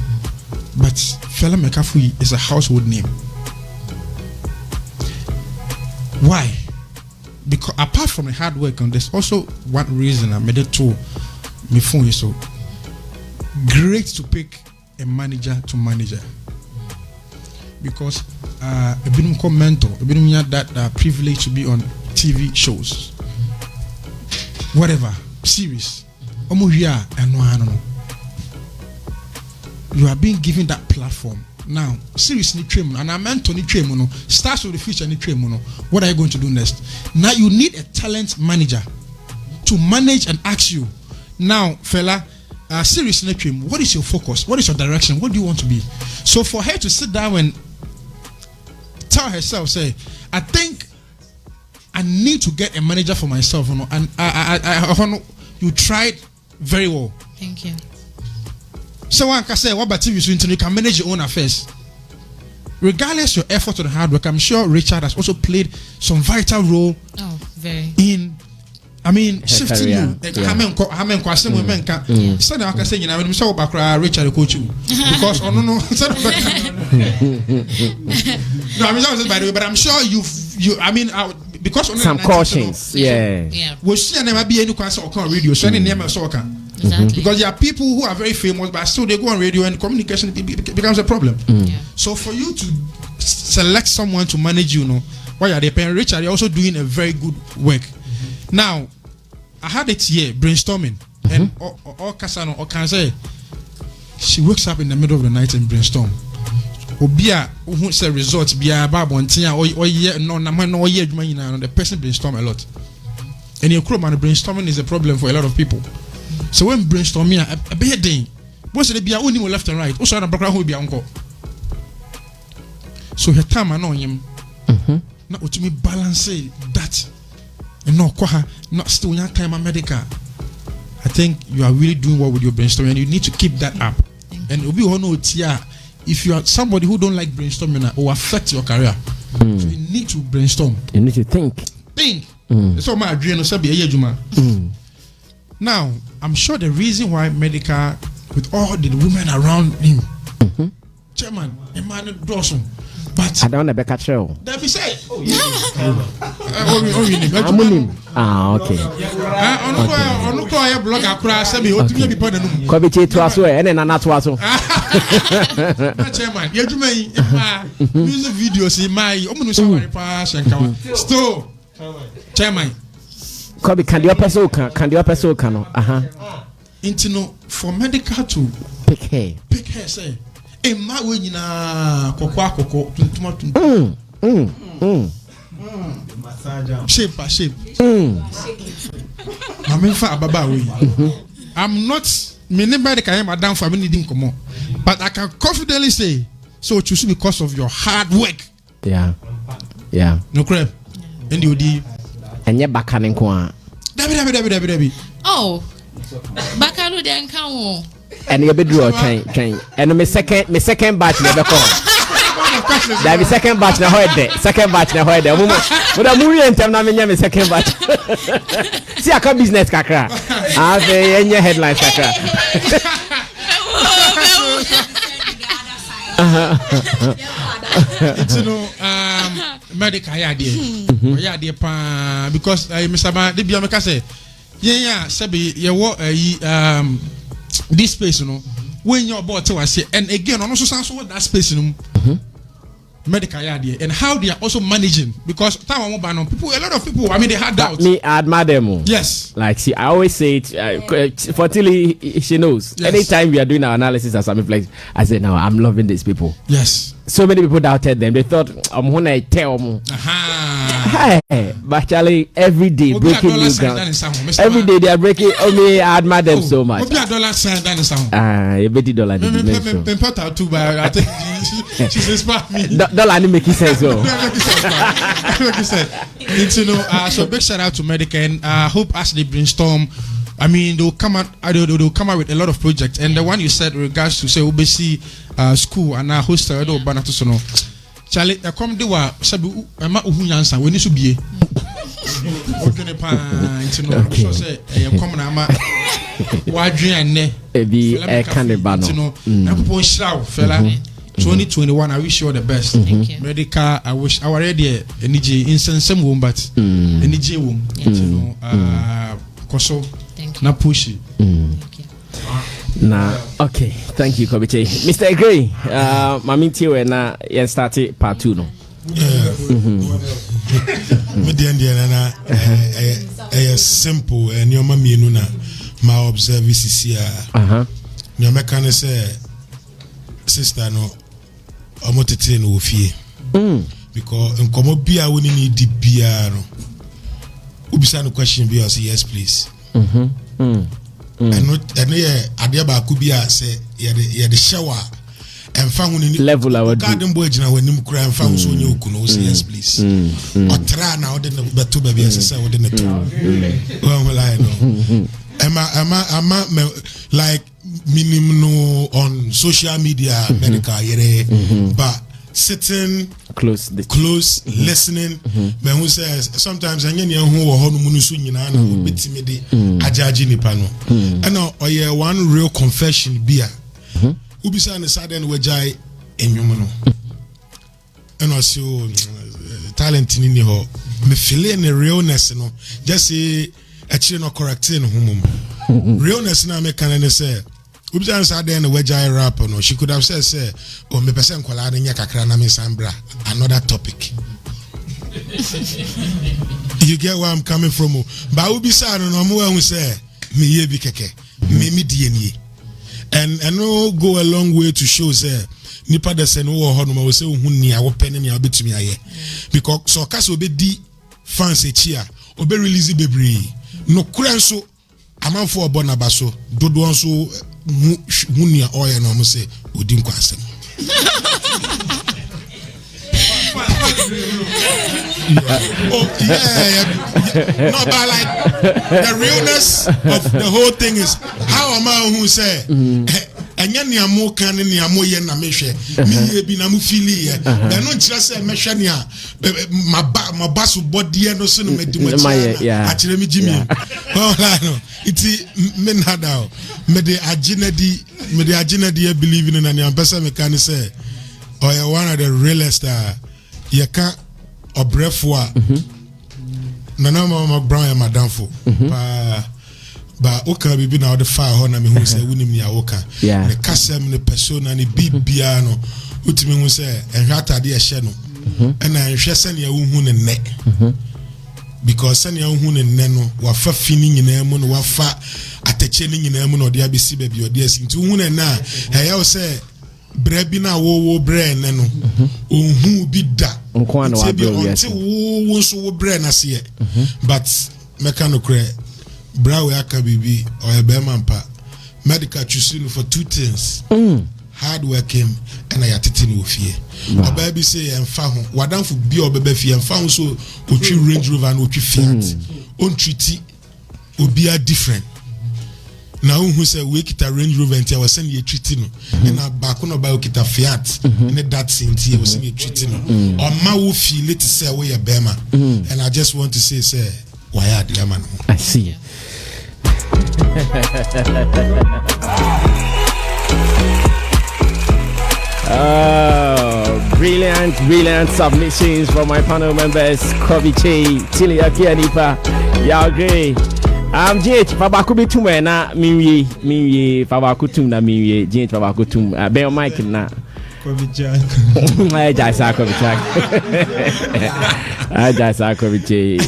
but fella Makafui is a household name. Why? Because apart from the hard work, and there's also one reason I made it to me phone is so great to pick a manager to manager, because a bit of mentor, a bit of that privilege to be on TV shows, whatever series, you are being given that platform. Now, seriously, and I meant to stars of the future. What are you going to do next? Now, you need a talent manager to manage and ask you. Now, fella, seriously, what is your focus? What is your direction? What do you want to be? So, for her to sit down and tell herself, say, I think I need to get a manager for myself, and I you tried very well. Thank you. So one can say, what about TV? So you can manage your own affairs. Regardless of your effort or hard work, I'm sure Richard has also played some vital role in, shifting you. So now I can say, when you saw Richard coach you. Because, no, by the way, but I'm sure because some cautions, yeah. We see never be any concert on radio, so any name of soccer. Exactly. Because there are people who are very famous, but still they go on radio and communication becomes a problem. So for you to select someone to manage you, why are they paying Richard? They're also doing a very good work. Now, I had it here brainstorming, and all Kasano or can say she wakes up in the middle of the night and brainstorm. Obia who say results be about one thing or yeah no the person brainstorm a lot. And your crew man brainstorming is a problem for a lot of people. So when brainstorming a bad thing, what's it be only left and right? Also, the background will be uncle. So her time I know him. Not to me balance that. And no kwaha, not still young time medical. I think you are really doing well with your brainstorming, and you need to keep that up. And it'll be one if you are somebody who don't like brainstorming or affect your career, so you need to brainstorm. You need to think. It's all my dream. Now, I'm sure the reason why Medikal, with all the women around him, Chairman, Emmanuel Dawson, but I don't know the show. That be say, okay. Blog across, Kobichi to us, and then not to us. Chairman, music videos in my pass and come. Still, Chairman. Kobi can the episode can Intino for Medikal to pick her say. In my way, cocoa, shape by shape. I'm in fact Baba. I'm not anybody can have down for me needing come on. But I can confidently say so choose because of your hard work. Yeah. No crap. And you did. And you're back on Debbie. Oh, Bakalu then come. And you be draw train. And my second batch never come. That be second batch na hoide. Second batch na hoide. But I'm moving and I'm my second batch. See I can business kakra. I have any headlines kakra. Medikal idea pa because Mr. Ba the biomeka say sabi this space when you're about to say and again also sounds what that space Medikal idea and how they are also managing because time people a lot of people they had doubts. Me I admire them. Yes, like see I always say it for Tilly she knows. Yes. Anytime we are doing our analysis at Sammy Flex, I say now I'm loving these people. Yes, so many people doubted them. They thought I'm gonna tell them. Hey, but Charlie, every day breaking new ground. Every day they are breaking. I admire them so much. $80. I think she's inspired me. Dollar didn't make sense. So big shout out to Medikal, and I hope as they brainstorm, I mean they'll come out with a lot of projects. And the one you said regards to say OBC school and hostel I don't ban to sono. Charlie, I come do what sabu ama uhunyansa we need to be. Okay. So say come na ama wadwen ne be a cannibal. Na popo shraw fella. 2021, I wish you all the best. Medikal, I wish our ready energy in some womb, but energy womb. Koso na pushy. Nah, okay. Thank you, Kobiche. Mr. Egray, Mami Tiwe na yen started part 2 no. Simple and your mommy no na my observe here. Your mechanic say sister no omotete no ofie. Because nkomo bia woni ni di bia no. Ubisa no question bia say yes please. And adia ba ku bia say ye the shower and found ni level our garden boy jina wanim kura and found so nye okuno say yes please. Otra na ode no beto ba bia say ode no to. Well I know. Ama like minimum no on social media medical but sitting close listening but who says sometimes anya who wo hono munu so nyina na betimi de ajaji nipa no and one real confession bia ubisa ne sudden wajai enwum no and also talent ni ho me feel the realness no just say actually no correcting humum realness na me can say ubisa say then wajai rap no she could have said say o me person kwala na nya kakra na me sambra another topic. You get where I'm coming from. But ubisa no mo who say me ye bi keke me die and no go a long way to show say nipa de se no wo ho no ma say hu ni a wo pen ni a betumi aye because so ka so be di fans echia obe release bebre no kura nso amanfo obona baso dodo nso hu ni a oye no mo say odi nkwasem. No, but like the realness of the whole thing is how am I who say enya ni amo kan ni amo ye na mehwe me bi na mo feel ye but no nkyira say mehwe ni a ma basu body no so no medi mo a kire mi jimi oh no iti men hada me de aginadi e believe in na ni ampesa me kan say oh you one of the realest you can obrefo nana mama brown ya madamfo ba oka bibi na the fire ho na me hu say wunim ya oka the kasem ne persona ne bibia no utimi hu say enhata de ehye no na ehwe se ne ya hu ne ne because se ne ya hu ne ne no wa fa fini nyina mu no wa fa atache ne nyina mu no de abesi ba bi ode asi nti hu ne na eya say brebi na wo bre ne no ohu bi da nkwana wa bre yes wo so wo bre na se but mechanical bra we aka bibi or be mampa medical choosing for two things hard working and ayatete no fie oba bi say emfa ho wadanfo bi obeba fie emfa ho so otwi Range Rover no otwi Fiat on treaty obi are different. Now who say we kita Range Rover and I was saying you treating no and back no buy kita Fiat and that thing I was saying you treating no or ma wo feel it say we a bema and I just want to say why are the man I see. Oh, brilliant submissions from my panel members Koviche, Tilly Akianipa, Yagre. I'm JH Fabakubitum na miwi Fabakutum na miwi JH Fabakutum be on mic na I just Koviche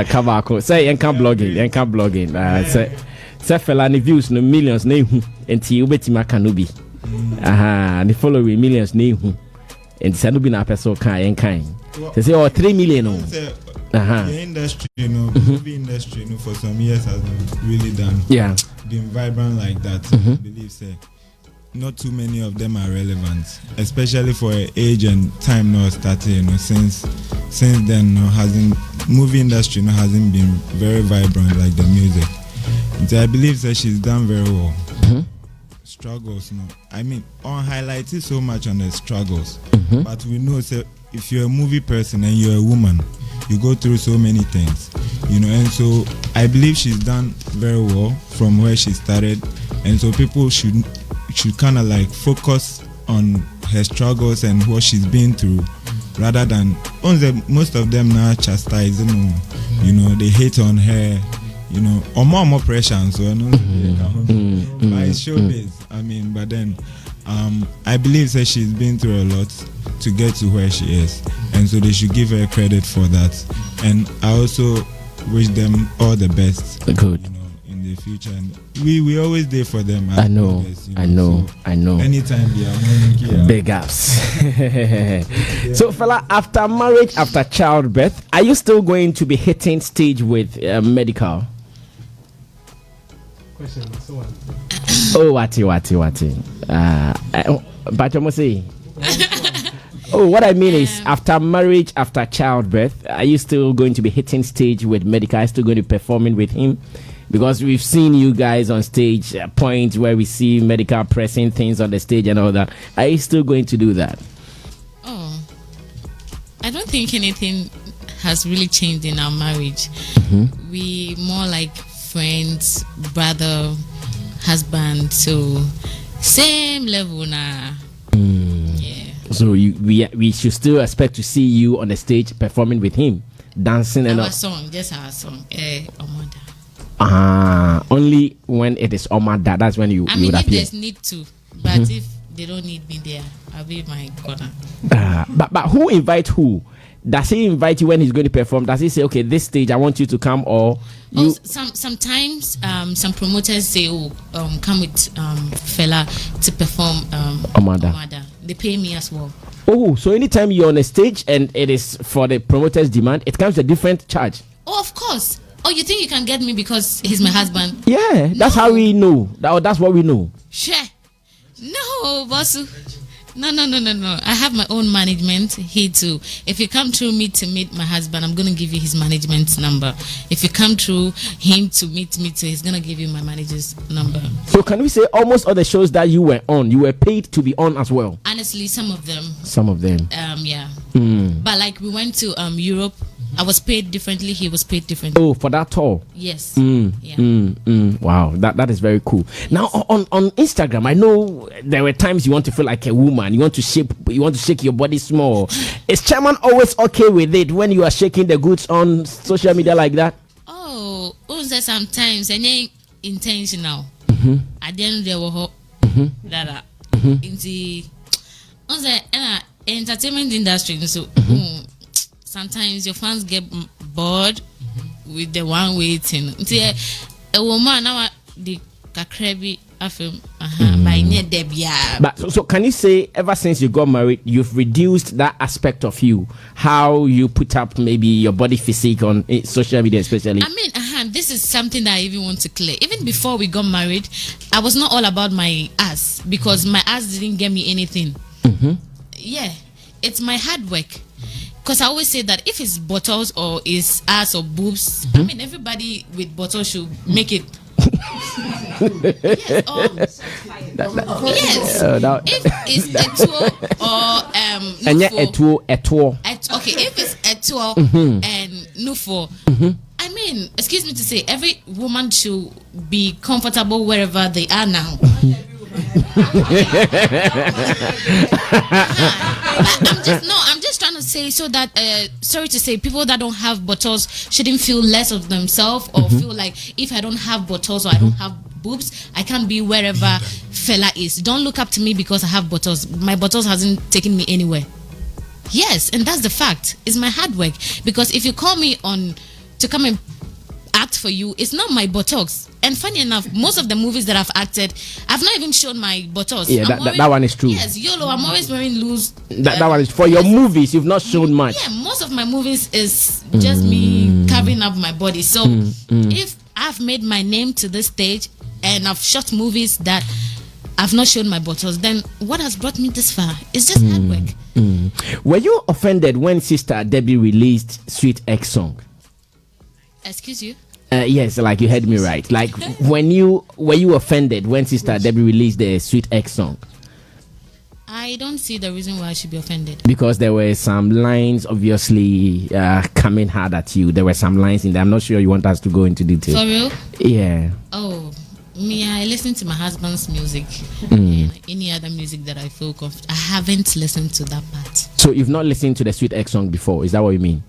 Kabako say enka blogging say fella ni views no millions na hu enti ubetima kanobi the following millions na hu enti say no bi na person kan enkan They say, oh, 3 million. Oh. The industry, movie industry, for some years has really been vibrant like that. I believe, not too many of them are relevant, especially for age and time now started. Since then, movie industry hasn't been very vibrant like the music. So I believe that she's done very well. Struggles, I mean, on highlighted so much on the struggles, but we know if you're a movie person and you're a woman, you go through so many things, and so I believe she's done very well from where she started, and so people should kind of like focus on her struggles and what she's been through, rather than most of them now chastise, they hate on her, or more pressure, and so but it's showbiz. I mean, but then I believe that she's been through a lot to get to where she is, and so they should give her credit for that. And I also wish them all the best. Good. In the future, and we always there for them. I know. Anytime they are big ups. So, fella, after marriage, after childbirth, are you still going to be hitting stage with Medikal? Oh, wati. But you must say. Oh, what I mean is, after marriage, after childbirth, are you still going to be hitting stage with Medikal? Are you still going to be performing with him? Because we've seen you guys on stage at points where we see Medikal pressing things on the stage and all that. Are you still going to do that? Oh, I don't think anything has really changed in our marriage. We more like friends, brother, husband, so same level now. Yeah. So we should still expect to see you on the stage performing with him, dancing and our song. Omada. Only when it is Omada, that's when you would appear. If there's need to, but if they don't need me there, I'll be my corner. But who invite who? Does he invite you when he's going to perform? Does he say, okay, this stage I want you to come, or you? Sometimes some promoters say, come with fella to perform Omada. They pay me as well. Oh, so anytime you're on a stage and it is for the promoter's demand, it comes with a different charge. Oh, of course. Oh, you think you can get me because he's my husband? Yeah, that's how we know. That's what we know. Sure. No, boss. No. I have my own management here too. If you come through me to meet my husband, I'm going to give you his management number. If you come through him to meet me too, he's going to give you my manager's number. So can we say almost all the shows that you were on, you were paid to be on as well? Honestly, some of them. Yeah. But like we went to Europe. I was paid differently. He was paid differently. Oh, for that tour? Yes. Wow, that is very cool. Now on Instagram, I know there were times you want to feel like a woman. You want to shake your body small. Is Chairman always okay with it when you are shaking the goods on social media like that? Oh, sometimes and then intentional. At the end there were that in the entertainment industry. So. Sometimes your fans get bored with the one waiting. A woman now the kakrebi afim by near Debia. But so can you say ever since you got married, you've reduced that aspect of you, how you put up maybe your body physique on social media, especially? I mean, this is something that I even want to clear. Even before we got married, I was not all about my ass because my ass didn't get me anything. Yeah, it's my hard work. Because I always say that if it's bottles or it's ass or boobs, I mean, everybody with bottles should make it. Yes. If it's a tour or okay, if it's a tour and nufo, I mean, excuse me to say, every woman should be comfortable wherever they are now. I'm just trying to say so that sorry to say, people that don't have bottles shouldn't feel less of themselves or feel like if I don't have bottles or I don't have boobs, I can't be wherever fella is. Don't look up to me because I have bottles. My bottles hasn't taken me anywhere. Yes, and that's the fact. It's my hard work. Because if you call me on to come and act for you, it's not my buttocks. And funny enough, most of the movies that I've acted, I've not even shown my buttocks. Yeah, that one is true. Yes, YOLO, I'm always wearing loose. That one is for your movies. You've not shown much. Yeah, most of my movies is just me covering up my body. So if I've made my name to this stage and I've shot movies that I've not shown my buttocks, then what has brought me this far? It's just hard work. Were you offended when Sister Debbie released Sweet X song? Excuse you? Yes, like you heard me right. Like were you offended when Sister Debbie released the Sweet X song? I don't see the reason why I should be offended. Because there were some lines obviously coming hard at you. There were some lines in there. I'm not sure you want us to go into detail. For real? Yeah. Oh, me, I listen to my husband's music and any other music that I feel comfortable. I haven't listened to that part. So you've not listened to the Sweet X song before? Is that what you mean?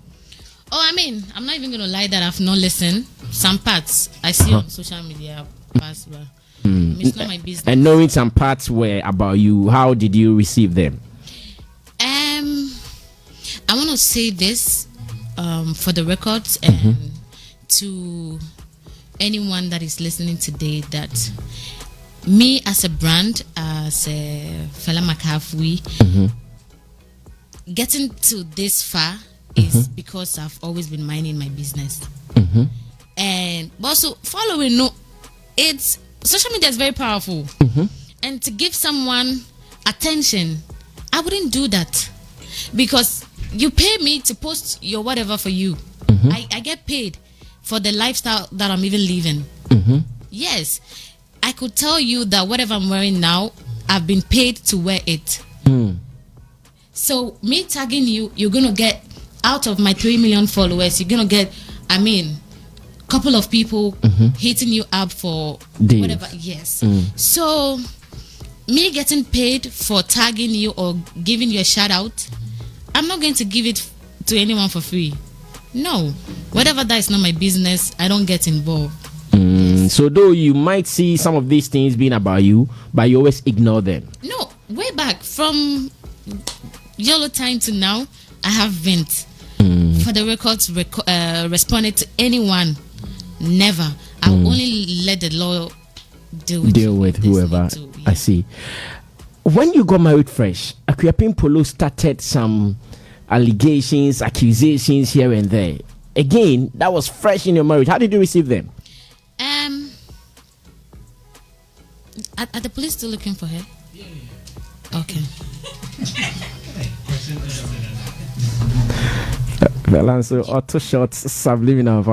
Oh, I mean, I'm not even going to lie that I've not listened. Some parts I see on social media pass by. It's not my business. And knowing some parts were about you, how did you receive them? I want to say this for the records and to anyone that is listening today, that me as a brand, as a fella Makafui, getting to this far is because I've always been minding my business. And also following, it's social media is very powerful. And to give someone attention, I wouldn't do that, because you pay me to post your whatever for you. I get paid for the lifestyle that I'm even living. Yes, I could tell you that whatever I'm wearing now, I've been paid to wear it. So me tagging you, you're gonna get, out of my 3 million followers, you're gonna get, couple of people hitting you up for deals. Whatever. Yes. So me getting paid for tagging you or giving you a shout out, I'm not going to give it to anyone for free. No, whatever, that is not my business. I don't get involved. So though you might see some of these things being about you, but you always ignore them. No, way back from YOLO time to now, I haven't for the records responded to anyone. Never. I'll only let the law deal with whoever. I see. When you got married fresh, Akuapem Polo started some allegations, accusations here and there. Again, that was fresh in your marriage. How did you receive them? Are the police still looking for her? Okay. So auto shots subliminal.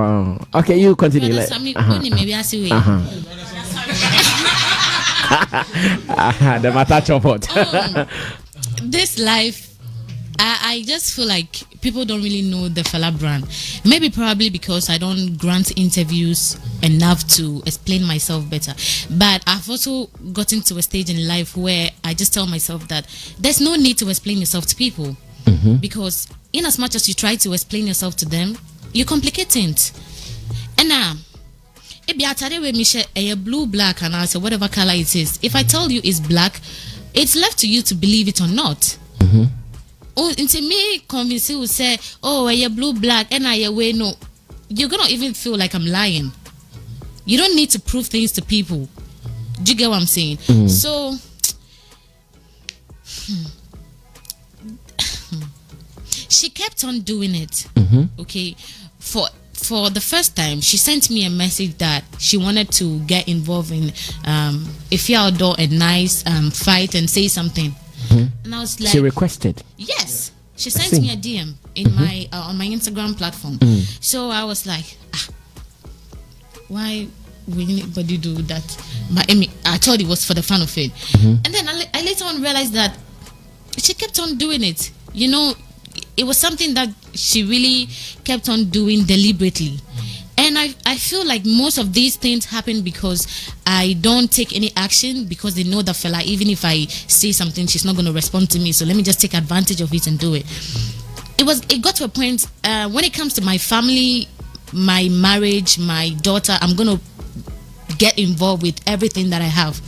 Okay, you continue. Sammy, maybe I see the matter chopot. This life, I just feel like people don't really know the fella brand. Maybe probably because I don't grant interviews enough to explain myself better. But I've also gotten to a stage in life where I just tell myself that there's no need to explain yourself to people. Because in as much as you try to explain yourself to them, you complicate things. And a blue, black, and I say whatever color it is. If I tell you it's black, it's left to you to believe it or not. Oh, into me, convince you say, oh, a blue, black, and I way no. You're gonna even feel like I'm lying. You don't need to prove things to people. Do you get what I'm saying? So. She kept on doing it. Okay, for the first time, she sent me a message that she wanted to get involved in Efia outdoor and nice fight and say something. And I was like, she requested. Yes, she sent me a DM in my on my Instagram platform. So I was like, why would anybody do that? I thought it was for the fun of it. And then I later on realized that she kept on doing it. You know, it was something that she really kept on doing deliberately. And I feel like most of these things happen because I don't take any action, because they know that fella, even if I say something, she's not going to respond to me. So let me just take advantage of it and do it. It got to a point when it comes to my family, my marriage, my daughter, I'm going to get involved with everything that I have.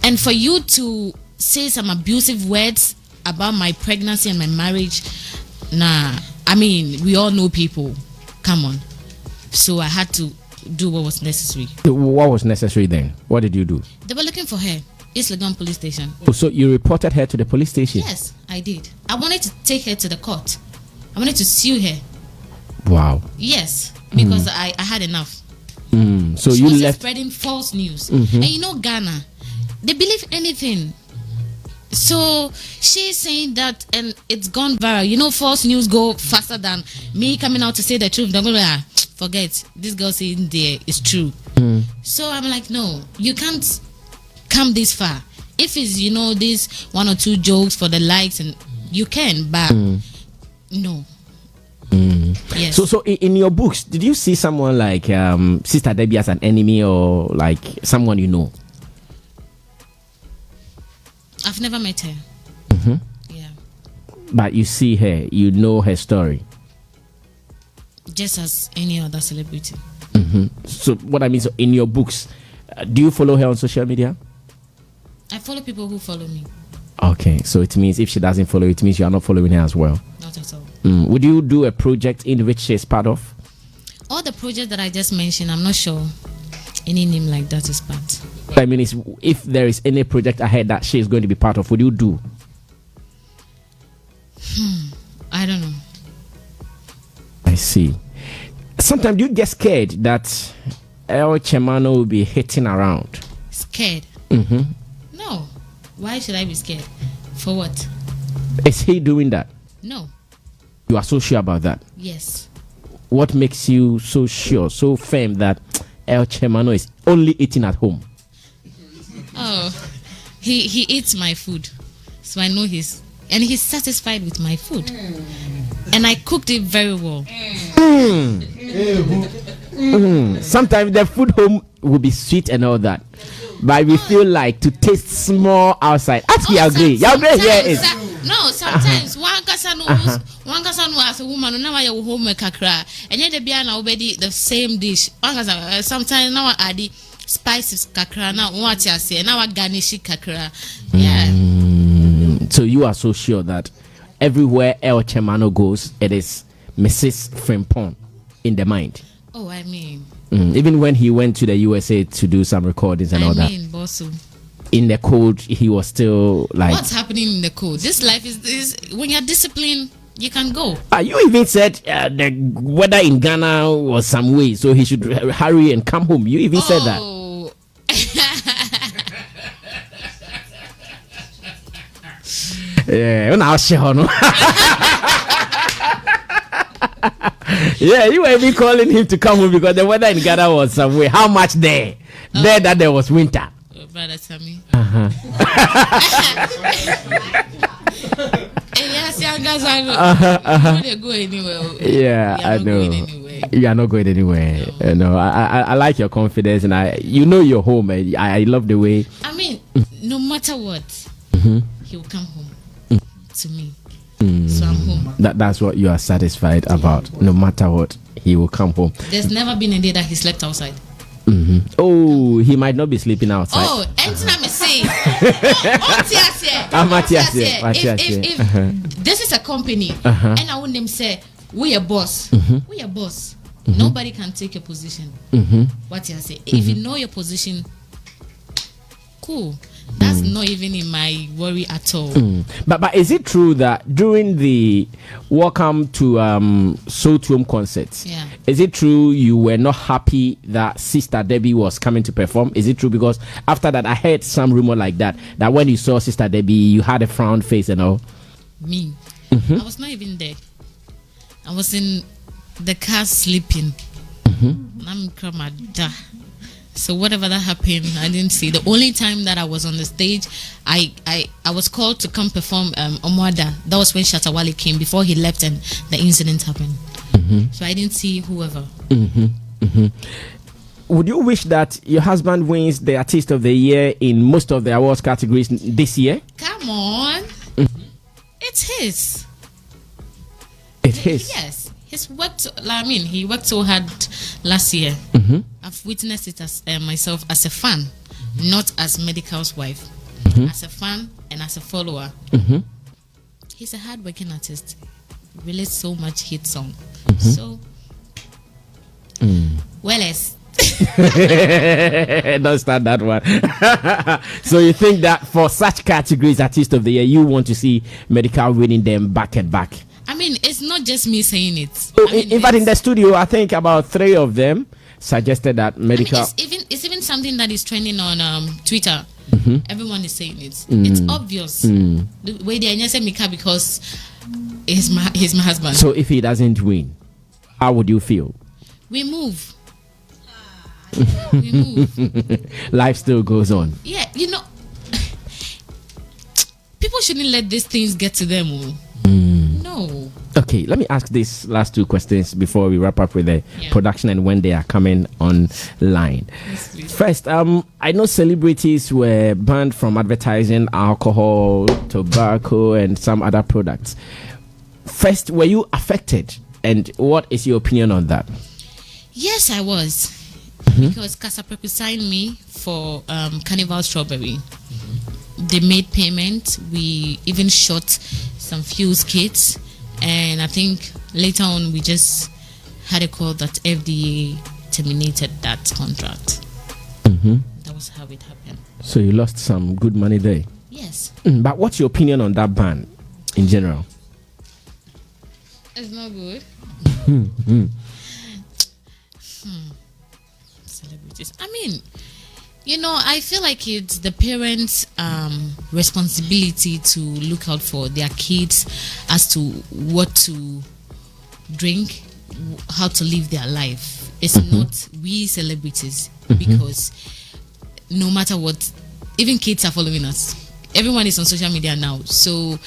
And for you to say some abusive words about my pregnancy and my marriage, nah. I mean, we all know people. Come on. So I had to do what was necessary. What was necessary then? What did you do? They were looking for her. East Legon Police Station. Oh, so you reported her to the police station? Yes, I did. I wanted to take her to the court. I wanted to sue her. Wow. Yes, because I had enough. So she you was left spreading false news. And you know Ghana, they believe anything. So she's saying that and it's gone viral. You know, false news go faster than me coming out to say the truth. They're going to forget. This girl saying there is true. So I'm like, no, you can't come this far. If it's, you know, this 1 or 2 jokes for the likes, and you can, but no. Yes. So in your books, did you see someone like Sister Debbie as an enemy or like someone you know? I've never met her. Yeah. But you see her, you know her story. Just as any other celebrity. So what I mean, so in your books, do you follow her on social media? I follow people who follow me. Okay, so it means if she doesn't follow, it means you are not following her as well. Not at all. Would you do a project in which she is part of? All the projects that I just mentioned, I'm not sure any name like that is part. What I mean is, if there is any project ahead that she is going to be part of, would you do? I don't know. I see. Sometimes you get scared that El Chemano will be hitting around. Scared? No. Why should I be scared? For what? Is he doing that? No. You are so sure about that? Yes. What makes you so sure, so firm that El Chemano is only eating at home? Oh, he eats my food, so I know he's satisfied with my food, and I cooked it very well. Sometimes the food home will be sweet and all that, but we feel like to taste small outside. Actually, I agree. You agree here is. No, sometimes one person as a woman, now I home make a cry, and yet they be already the same dish. Sometimes now I add spices kakra, now what you say, now I garnish kakra. Yeah. So you are so sure that everywhere El Chemano goes, it is Mrs. Frimpong in the mind. Oh, I mean. Even when he went to the USA to do some recordings and all that. Bosso. In the cold, he was still like. What's happening in the cold? This life is when you're disciplined, you can go. You even said the weather in Ghana was some way, so he should hurry and come home. You even said that. Yeah, yeah, you were even calling him to come home because the weather in Ghana was some way. How much there? There that there was winter. Brother Sammy. Go anywhere. Yeah, I know. You are not going anywhere. No, I like your confidence, and you know your home. I love the way. I mean, no matter what, he will come home to me. So I'm home. That's what you are satisfied about. No matter what, he will come home. There's never been a day that he slept outside. Oh, he might not be sleeping outside. Oh, anything I'm saying. If this is a company and I want them say we a boss, we a boss. Nobody can take your position. What you say? If you know your position, cool. That's not even in my worry at all. But is it true that during the Welcome to Sotuum concerts, is it true you were not happy that Sister Debbie was coming to perform? Is it true? Because after that, I heard some rumor like that when you saw Sister Debbie, you had a frown face and all. Me? I was not even there. I was in the car sleeping. I'm So whatever that happened, I didn't see. The only time that I was on the stage, I was called to come perform Omwada. That was when Shatawale came before he left and the incident happened. So I didn't see whoever. Would you wish that your husband wins the Artist of the Year in most of the awards categories this year? Come on. It's his. It's his? Yes. He's worked, he worked so hard last year. I've witnessed it as myself as a fan, not as Medical's wife. As a fan and as a follower. He's a hard-working artist. Released so much hit song. So Well, as don't start that one. So you think that for such categories, Artist of the Year, you want to see Medikal winning them back and back? I mean, it's not just me saying it. So in fact, in the studio, I think about 3 of them suggested that Medikal. It's even something that is trending on Twitter. Everyone is saying it. It's obvious. The way they are saying Mika because he's my husband. So if he doesn't win, how would you feel? We move. We move. Life still goes on. Yeah, people shouldn't let these things get to them. No. Okay, let me ask these last 2 questions before we wrap up with the production and when they are coming online. Yes, first, I know celebrities were banned from advertising alcohol, tobacco, and some other products. First, were you affected? And what is your opinion on that? Yes, I was. Because Casaprepu signed me for Carnival Strawberry. They made payment. We even shot some fuse kits. And I think later on we just had a call that FDA terminated that contract. That was how it happened. So you lost some good money there? Yes. But what's your opinion on that ban in general? It's not good. Celebrities. I mean, I feel like it's the parents' responsibility to look out for their kids as to what to drink, how to live their life. It's not we celebrities, because no matter what, even kids are following us. Everyone is on social media now, so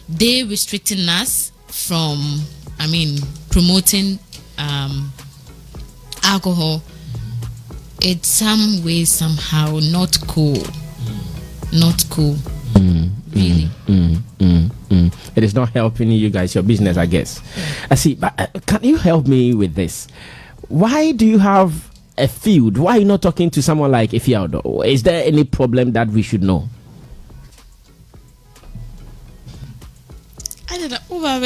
they restricting us from, promoting alcohol. It's some way, somehow not cool. Not cool. Really. It is not helping you guys, your business, I guess. I see, but can you help me with this? Why do you have a feud? Why are you not talking to someone like Efia? Is there any problem that we should know? I don't know. Oh,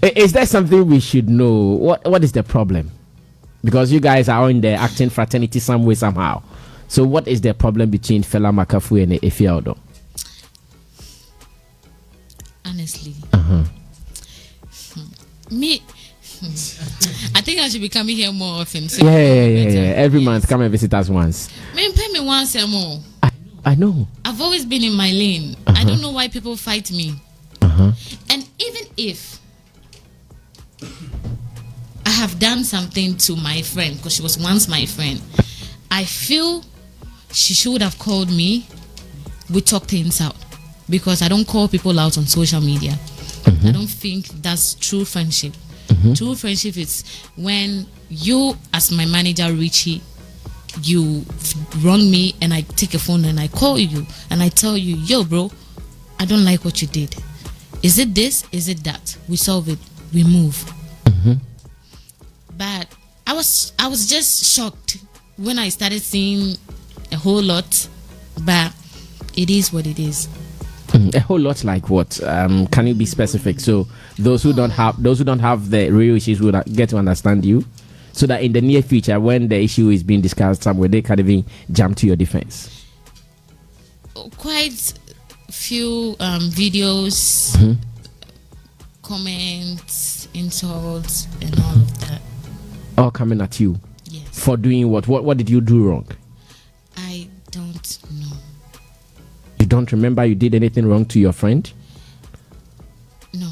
Is there something we should know? What is the problem? Because you guys are all in there acting fraternity some way, somehow. So what is the problem between Fela Makafui and Efia? Honestly. Me, I think I should be coming here more often. So yeah. Every month, come and visit us once. Pay me once or more. I know. I've always been in my lane. I don't know why people fight me. And even if I have done something to my friend, because she was once my friend, I feel she should have called me. We talk things out, because I don't call people out on social media. I don't think that's true friendship. True friendship is when you, as my manager Richie, you wrong me and I take a phone and I call you and I tell you, yo bro, I don't like what you did. Is it this? Is it that? We solve it. We move. But I was just shocked when I started seeing a whole lot. But it is what it is. A whole lot like what? Can you be specific? So those who don't have the real issues will get to understand you, so that in the near future, when the issue is being discussed somewhere, they can even jump to your defense. Quite few videos, comments, insults, and all of that. All coming at you. Yes. For doing what? What did you do wrong? I don't know. You don't remember you did anything wrong to your friend? No.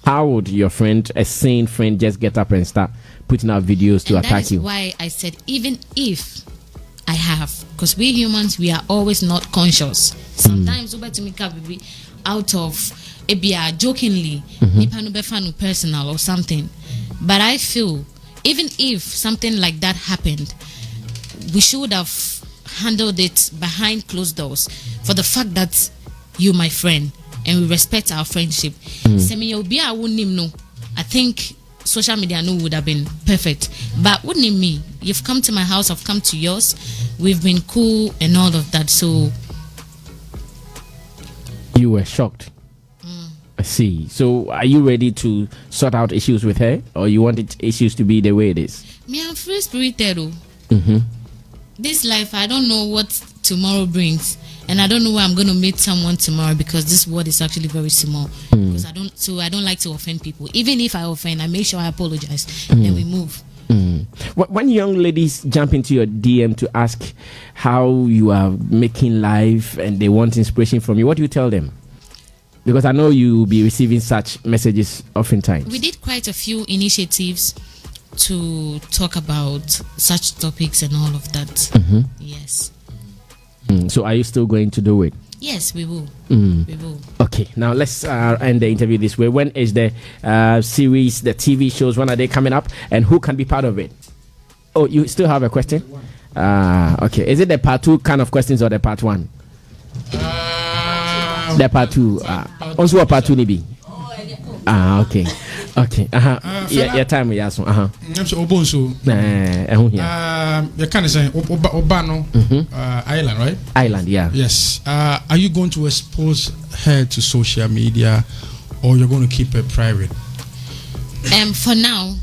How would your friend, a sane friend, just get up and start putting out videos to attack you? That is why I said, even if I have, because we humans, we are always not conscious. Sometimes out of jokingly, personal or something. But I feel, even if something like that happened, we should have handled it behind closed doors, for the fact that you're my friend and we respect our friendship. I think social media would have been perfect, but wouldn't me? You've come to my house, I've come to yours, we've been cool and all of that. So you were shocked. I see. So are you ready to sort out issues with her, or you want issues to be the way it is? Me, I'm free spirited. Mm-hmm. This life, I don't know what tomorrow brings, and I don't know where I'm going to meet someone tomorrow, because this world is actually very small. Because I don't like to offend people. Even if I offend, I make sure I apologize. Then we move. When young ladies jump into your DM to ask how you are making life and they want inspiration from you, what do you tell them? Because I know you will be receiving such messages oftentimes. We did quite a few initiatives to talk about such topics and all of that. Mm-hmm. Yes. So are you still going to do it? Yes, we will. We will. Okay, now let's end the interview this way. When is the series, the TV shows, when are they coming up, and who can be part of it? Oh, you still have a question? Okay. Is it the part 2 kind of questions or the part 1? The part 2. Also a part 2 nibi. Okay. Okay. Your time, yes. I'm so Obonso. You can say Obano Island, right? Island, yeah. Yes. Are you going to expose her to social media, or you're going to keep her private? For now,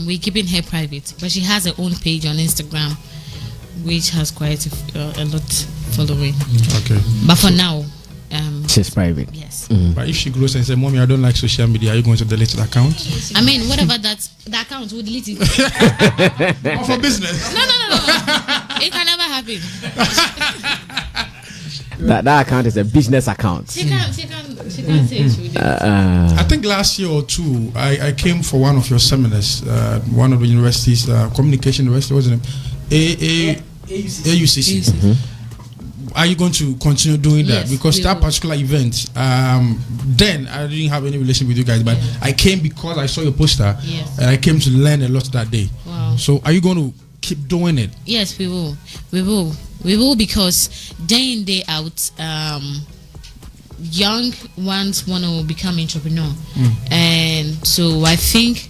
we're keeping her private, but she has her own page on Instagram, which has quite a lot following. Okay. But for now, she's private. Yes. But if she grows and says, "Mommy, I don't like social media," are you going to delete the account? I mean, whatever the account, we'll delete it. Or for business? No. It can never happen. That account is a business account. She can't say she would. I think last year or two, I came for one of your seminars, one of the universities, communication university, wasn't it? AUCC. Are you going to continue doing that? Yes, because that particular event, then I didn't have any relation with you guys, but I came because I saw your poster, and I came to learn a lot that day. Wow. So are you going to keep doing it? Yes, we will. We will, because day in, day out, young ones want to become entrepreneur. And so I think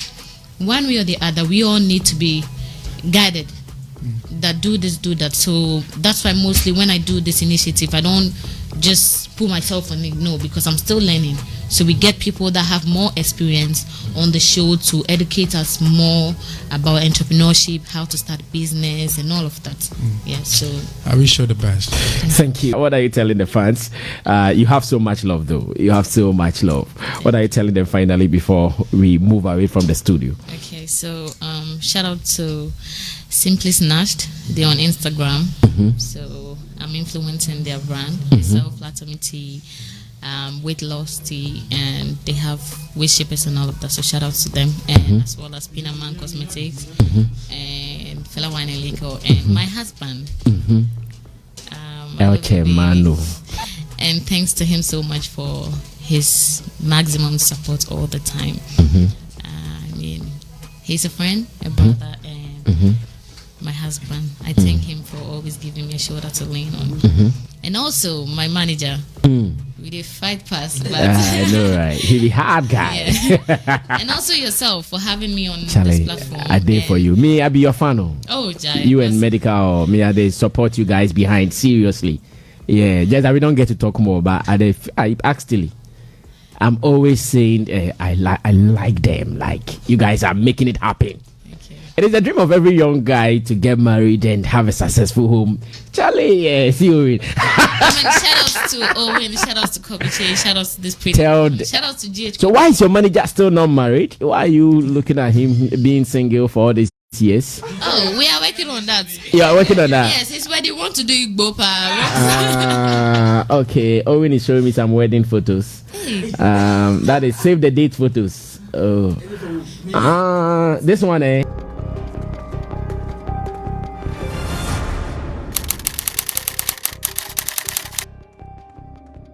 one way or the other, we all need to be guided. That do this, do that. So that's why mostly when I do this initiative, I don't just put myself on it, no, because I'm still learning. So we get people that have more experience on the show to educate us more about entrepreneurship, how to start business and all of that. Yeah, so I wish you the best. Thank you. What are you telling the fans? You have so much love, though. You have so much love. What are you telling them finally before we move away from the studio? Okay, so shout out to Simply Snatched. They're on Instagram. So I'm influencing their brand. They sell Flattery tea, weight loss tea, and they have weight shapers and all of that. So shout out to them, and as well as Pinaman Cosmetics and Fela Wine and Liquor, and my husband. Okay, Manu. And thanks to him so much for his maximum support all the time. I mean, he's a friend, a brother, and my husband. I thank him for always giving me a shoulder to lean on. And also my manager. We did fight pass, but I know, right? He's a hard guy. Yeah. And also yourself for having me on this platform. I did for you. Me, I be your fan. Oh, Jai. You and Medikal, me, they support you guys behind. Seriously. Yeah, just that we don't get to talk more, but I actually, I'm always saying I like them. Like, you guys are making it happen. It is a dream of every young guy to get married and have a successful home. Charlie, see you. Shout outs to Owen, shout outs to Kobiche, shout outs to this pretty. Shout outs to GH. So why is your manager still not married? Why are you looking at him being single for all these years? Oh, we are working on that. You are working on that? Yes, it's where they want to do it, Bopa. Okay, Owen is showing me some wedding photos. That is save the date photos. Oh, this one,